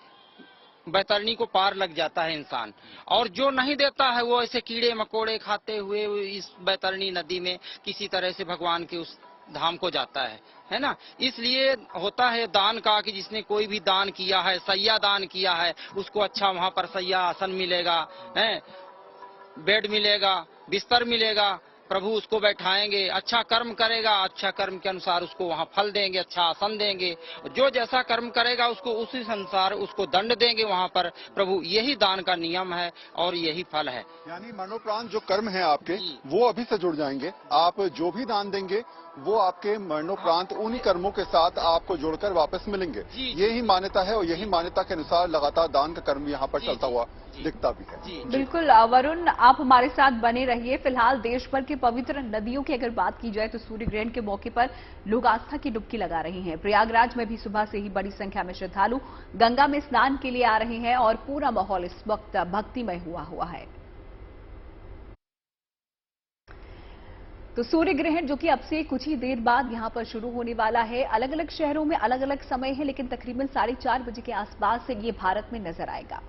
बैतरणी को पार लग जाता है इंसान। और जो नहीं देता है वो ऐसे कीड़े मकोड़े खाते हुए इस बैतरणी नदी में किसी तरह से भगवान के उस धाम को जाता है ना। इसलिए होता है दान का कि जिसने कोई भी दान किया है, सैया दान किया है, उसको अच्छा वहाँ पर सैया आसन मिलेगा, बेड मिलेगा, बिस्तर मिलेगा, प्रभु उसको बैठाएंगे, अच्छा कर्म करेगा, अच्छा कर्म के अनुसार उसको वहाँ फल देंगे, अच्छा आसन देंगे। जो जैसा कर्म करेगा उसको उसी अनुसार उसको दंड देंगे वहाँ पर प्रभु। यही दान का नियम है और यही फल है। यानी मरणोपरांत जो कर्म है आपके वो अभी से जुड़ जाएंगे। आप जो भी दान देंगे वो आपके मरणोपरांत उन्हीं कर्मों के साथ आपको जोड़कर वापस मिलेंगे। यही मान्यता है और यही मान्यता के अनुसार लगातार दान का कर्म यहाँ पर चलता हुआ दिखता भी है। बिल्कुल वरुण, आप हमारे साथ बने रहिए। फिलहाल देश भर के पवित्र नदियों की अगर बात की जाए तो सूर्य ग्रहण के मौके पर लोग आस्था की डुबकी लगा रहे हैं। प्रयागराज में भी सुबह से ही बड़ी संख्या में श्रद्धालु गंगा में स्नान के लिए आ रहे हैं और पूरा माहौल इस वक्त भक्तिमय हुआ है। तो सूर्य ग्रहण जो कि अब से कुछ ही देर बाद यहां पर शुरू होने वाला है। अलग अलग शहरों में अलग अलग समय है, लेकिन तकरीबन 4:30 बजे के आसपास से ये भारत में नजर आएगा।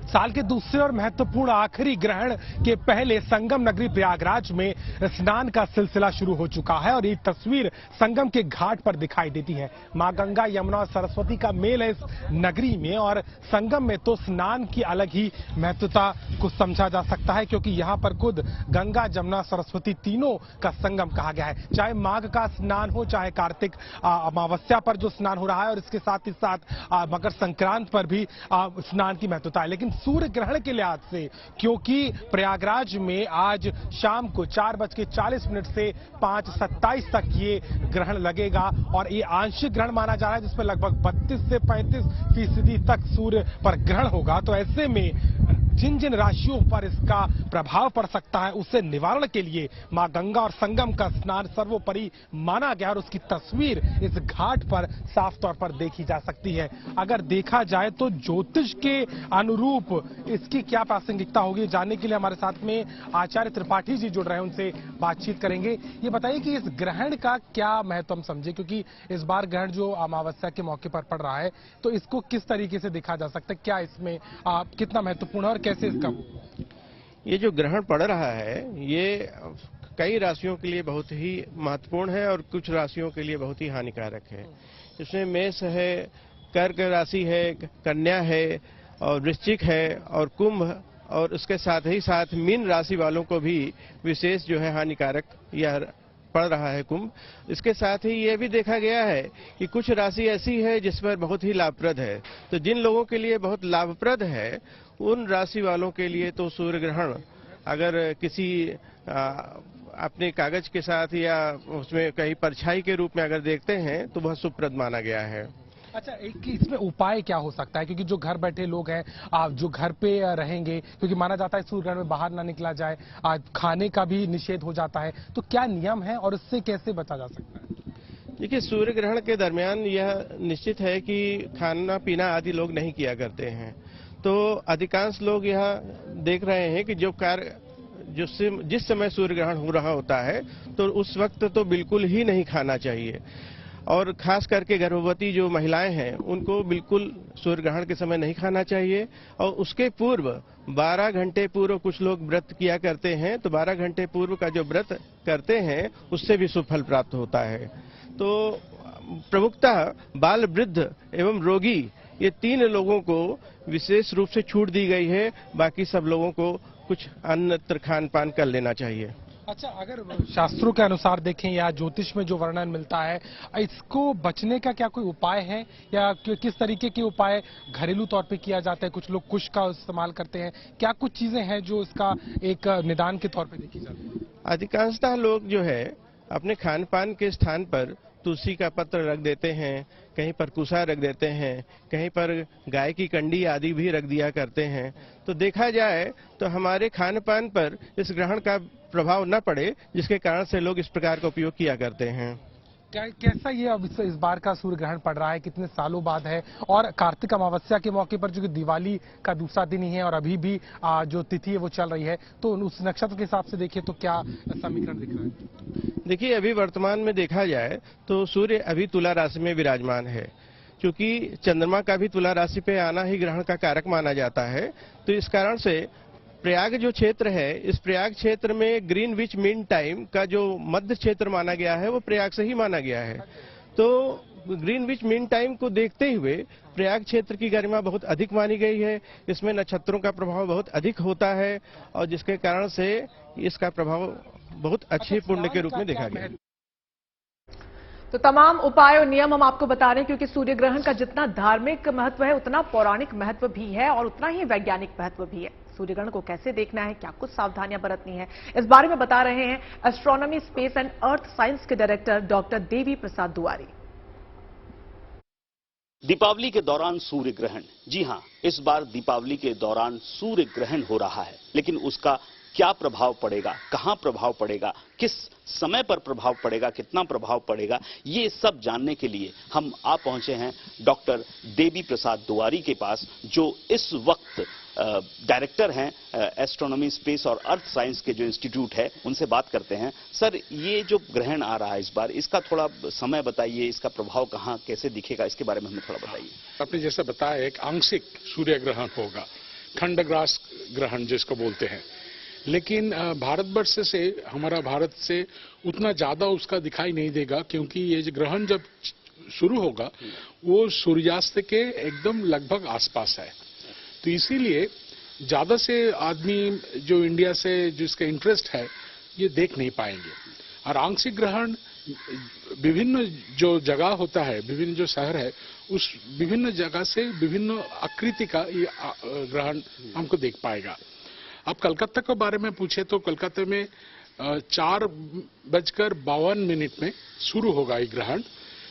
साल के दूसरे और महत्वपूर्ण आखिरी ग्रहण के पहले संगम नगरी प्रयागराज में स्नान का सिलसिला शुरू हो चुका है और ये तस्वीर संगम के घाट पर दिखाई देती है। मां गंगा, यमुना और सरस्वती का मेल है इस नगरी में और संगम में तो स्नान की अलग ही महत्वता को समझा जा सकता है, क्योंकि यहाँ पर खुद गंगा, जमुना, सरस्वती तीनों का संगम कहा गया है। चाहे माघ का स्नान हो, चाहे कार्तिक अमावस्या पर जो स्नान हो रहा है और इसके साथ ही साथ मकर संक्रांत पर भी स्नान की महत्वता है। लेकिन सूर्य ग्रहण के लिहाज से, क्योंकि प्रयागराज में आज शाम को 4:40 से 5:27 तक ये ग्रहण लगेगा और ये आंशिक ग्रहण माना जा रहा है, जिसमें लगभग 32 से 35% तक सूर्य पर ग्रहण होगा। तो ऐसे में जिन जिन राशियों पर इसका प्रभाव पड़ सकता है उससे निवारण के लिए मां गंगा और संगम का स्नान सर्वोपरि माना गया और उसकी तस्वीर इस घाट पर साफ तौर पर देखी जा सकती है। अगर देखा जाए तो ज्योतिष के अनुरूप इसकी क्या प्रासंगिकता होगी, जानने के लिए हमारे साथ में आचार्य त्रिपाठी जी जुड़ रहे हैं, उनसे बातचीत करेंगे। ये बताइए कि इस ग्रहण का क्या महत्व हम समझे, क्योंकि इस बार ग्रहण जो अमावस्या के मौके पर पड़ रहा है, तो इसको किस तरीके से देखा जा सकता है, क्या इसमें कितना महत्वपूर्ण है और कैसे इसका? ये जो ग्रहण पड़ रहा है ये कई राशियों के लिए बहुत ही महत्वपूर्ण है और कुछ राशियों के लिए बहुत ही हानिकारक है। इसमें मेष है, कर्क राशि है, कन्या है और वृश्चिक है और कुंभ, और उसके साथ ही साथ मीन राशि वालों को भी विशेष जो है हानिकारक यह पड़ रहा है कुंभ। इसके साथ ही ये भी देखा गया है कि कुछ राशि ऐसी है जिस पर बहुत ही लाभप्रद है। तो जिन लोगों के लिए बहुत लाभप्रद है उन राशि वालों के लिए तो सूर्य ग्रहण अगर किसी अपने कागज के साथ या उसमें कहीं परछाई के रूप में अगर देखते हैं तो वह शुभप्रद माना गया है। अच्छा, एक इसमें उपाय क्या हो सकता है, क्योंकि जो घर बैठे लोग हैं जो घर पे रहेंगे, क्योंकि माना जाता है सूर्य ग्रहण में बाहर ना निकला जाए, खाने का भी निषेध हो जाता है, तो क्या नियम है और इससे कैसे बचा जा सकता है? देखिए, सूर्य ग्रहण के दरमियान यह निश्चित है कि खाना पीना आदि लोग नहीं किया करते हैं। तो अधिकांश लोग यह देख रहे हैं कि जो कार्य जिस समय सूर्य ग्रहण हो रहा होता है तो उस वक्त तो बिल्कुल ही नहीं खाना चाहिए, और खास करके गर्भवती जो महिलाएं हैं उनको बिल्कुल सूर्य ग्रहण के समय नहीं खाना चाहिए। और उसके पूर्व 12 घंटे पूर्व कुछ लोग व्रत किया करते हैं, तो 12 घंटे पूर्व का जो व्रत करते हैं उससे भी शुभ फल प्राप्त होता है। तो प्रमुखतः बाल, वृद्ध एवं रोगी ये 3 लोगों को विशेष रूप से छूट दी गई है, बाकी सब लोगों को कुछ अन्य खान पान कर लेना चाहिए। अच्छा, अगर शास्त्रों के अनुसार देखें या ज्योतिष में जो वर्णन मिलता है, इसको बचने का क्या कोई उपाय है या किस तरीके के उपाय घरेलू तौर पे किया जाता है? कुछ लोग कुश का इस्तेमाल करते हैं, क्या कुछ चीजें हैं जो इसका एक निदान के तौर पे देखी जाती है? अधिकांशतः लोग जो है अपने खान पान के स्थान पर तुलसी का पत्र रख देते हैं, कहीं पर कुसा रख देते हैं, कहीं पर गाय की कंडी आदि भी रख दिया करते हैं। तो देखा जाए तो हमारे खान पान पर इस ग्रहण का प्रभाव न पड़े, जिसके कारण से लोग इस प्रकार का उपयोग किया करते हैं। कैसा ये अब इस बार का सूर्य ग्रहण पड़ रहा है, कितने सालों बाद है, और कार्तिक अमावस्या के मौके पर जो कि दिवाली का दूसरा दिन ही है और अभी भी जो तिथि है वो चल रही है, तो उस नक्षत्र के हिसाब से देखिए तो क्या समीकरण दिख रहा है? देखिए, अभी वर्तमान में देखा जाए तो सूर्य अभी तुला राशि में विराजमान है, क्योंकि चंद्रमा का भी तुला राशि पे आना ही ग्रहण का कारक माना जाता है। तो इस कारण से प्रयाग जो क्षेत्र है, इस प्रयाग क्षेत्र में ग्रीनविच मीन टाइम का जो मध्य क्षेत्र माना गया है वो प्रयाग से ही माना गया है। तो ग्रीनविच मीन टाइम को देखते हुए प्रयाग क्षेत्र की गरिमा बहुत अधिक मानी गई है। इसमें नक्षत्रों का प्रभाव बहुत अधिक होता है और जिसके कारण से इसका प्रभाव बहुत अच्छे पुण्य के रूप में देखा गया। तो तमाम उपाय और नियम हम आपको बता रहे हैं, क्योंकि सूर्य ग्रहण का जितना धार्मिक महत्व है उतना पौराणिक महत्व भी है और उतना ही वैज्ञानिक महत्व भी है। सूर्य ग्रहण को कैसे देखना है, क्या कुछ सावधानियां बरतनी है, इस बारे में बता रहे हैं astronomy, space and earth science के डायरेक्टर डॉक्टर देवी प्रसाद दुआरी। दीपावली के दौरान सूर्य ग्रहण, जी हां, इस बार दीपावली के दौरान सूर्य ग्रहण हो रहा है, लेकिन उसका क्या प्रभाव पड़ेगा, कहां प्रभाव पड़ेगा, किस समय पर प्रभाव पड़ेगा, कितना प्रभाव पड़ेगा, ये सब जानने के लिए हम आ पहुंचे हैं डॉक्टर देवी प्रसाद दुआरी के पास, जो इस वक्त डायरेक्टर हैं एस्ट्रोनॉमी, स्पेस और अर्थ साइंस के जो इंस्टीट्यूट है, उनसे बात करते हैं। सर, ये जो ग्रहण आ रहा है इस बार, इसका थोड़ा समय बताइए, इसका प्रभाव कहां कैसे दिखेगा, इसके बारे में हमें थोड़ा बताइए। आपने जैसा बताया, एक आंशिक सूर्य ग्रहण होगा, खंडग्रास ग्रहण जिसको बोलते हैं, लेकिन भारतवर्ष से, हमारा भारत से उतना ज्यादा उसका दिखाई नहीं देगा, क्योंकि ये जो ग्रहण जब शुरू होगा वो सूर्यास्त के एकदम लगभग आसपास है, तो इसीलिए ज्यादा से आदमी जो इंडिया से जिसका इंटरेस्ट है ये देख नहीं पाएंगे। और आंशिक ग्रहण विभिन्न जो जगह होता है, विभिन्न जो शहर है, उस विभिन्न जगह से विभिन्न आकृति का ये ग्रहण हमको देख पाएगा। अब कलकत्ता के बारे में पूछे तो कलकत्ता में 4:52 में शुरू होगा ये ग्रहण,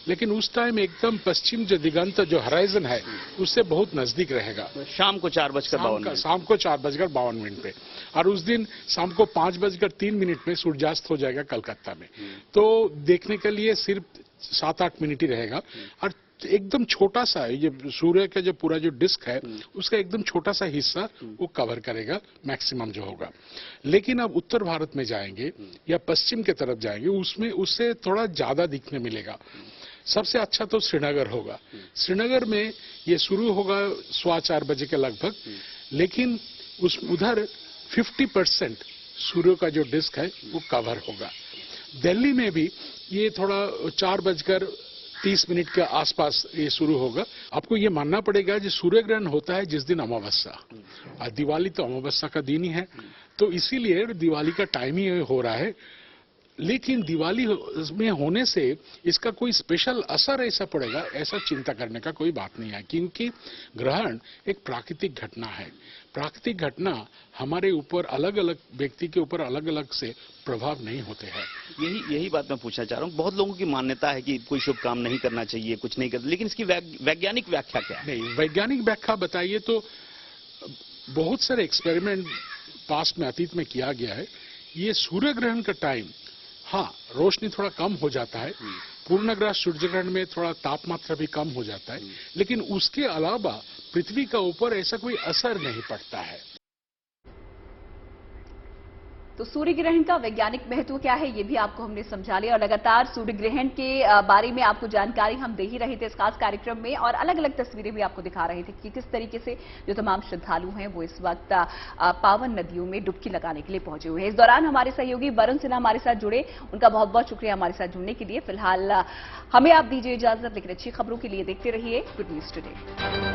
लेकिन उस टाइम एकदम पश्चिम जो दिगंत जो हराइजन है उससे बहुत नजदीक रहेगा। शाम को 4:52 शाम को 4:52 पे, और उस दिन शाम को 5:03 में सूर्यास्त हो जाएगा कलकत्ता में। तो देखने के लिए सिर्फ 7-8 मिनट ही रहेगा, और एकदम छोटा सा ये सूर्य का जो पूरा जो डिस्क है उसका एकदम छोटा सा हिस्सा वो कवर करेगा मैक्सिमम जो होगा। लेकिन अब उत्तर भारत में जाएंगे या पश्चिम के तरफ जाएंगे, उसमें उससे थोड़ा ज्यादा दिखने मिलेगा। सबसे अच्छा तो श्रीनगर होगा। श्रीनगर में ये शुरू होगा 4:15 बजे के लगभग, लेकिन उधर 50% सूर्य का जो डिस्क है वो कवर होगा। दिल्ली में भी ये थोड़ा 4:30 के आसपास ये शुरू होगा। आपको ये मानना पड़ेगा कि सूर्य ग्रहण होता है जिस दिन अमावस्या, और दिवाली तो अमावस्या का दिन ही है, तो इसीलिए दिवाली का टाइम ही हो रहा है। लेकिन दिवाली में होने से इसका कोई स्पेशल असर ऐसा पड़ेगा, ऐसा चिंता करने का कोई बात नहीं है, क्योंकि ग्रहण एक प्राकृतिक घटना है। प्राकृतिक घटना हमारे ऊपर, अलग अलग व्यक्ति के ऊपर अलग अलग से प्रभाव नहीं होते हैं। यही बात मैं पूछना चाह रहा हूँ। बहुत लोगों की मान्यता है कि कोई शुभ काम नहीं करना चाहिए, कुछ नहीं करना, लेकिन इसकी वैज्ञानिक व्याख्या क्या है? नहीं, वैज्ञानिक व्याख्या बताइए तो बहुत सारे एक्सपेरिमेंट पास्ट में, अतीत में किया गया है। ये सूर्य ग्रहण का टाइम, हाँ, रोशनी थोड़ा कम हो जाता है, पूर्णग्रास सूर्य ग्रहण में थोड़ा तापमात्रा भी कम हो जाता है, लेकिन उसके अलावा पृथ्वी का ऊपर ऐसा कोई असर नहीं पड़ता है। तो सूर्य ग्रहण का वैज्ञानिक महत्व क्या है, ये भी आपको हमने समझा लिया, और लगातार सूर्य ग्रहण के बारे में आपको जानकारी हम दे ही रहे थे इस खास कार्यक्रम में, और अलग अलग तस्वीरें भी आपको दिखा रहे थे कि किस तरीके से जो तमाम श्रद्धालु हैं वो इस वक्त पावन नदियों में डुबकी लगाने के लिए पहुंचे हुए हैं। इस दौरान हमारे सहयोगी वरुण सिन्हा हमारे साथ जुड़े, उनका बहुत बहुत शुक्रिया हमारे साथ जुड़ने के लिए। फिलहाल हमें आप दीजिए इजाजत, लेकिन अच्छी खबरों के लिए देखते रहिए गुड न्यूज टुडे।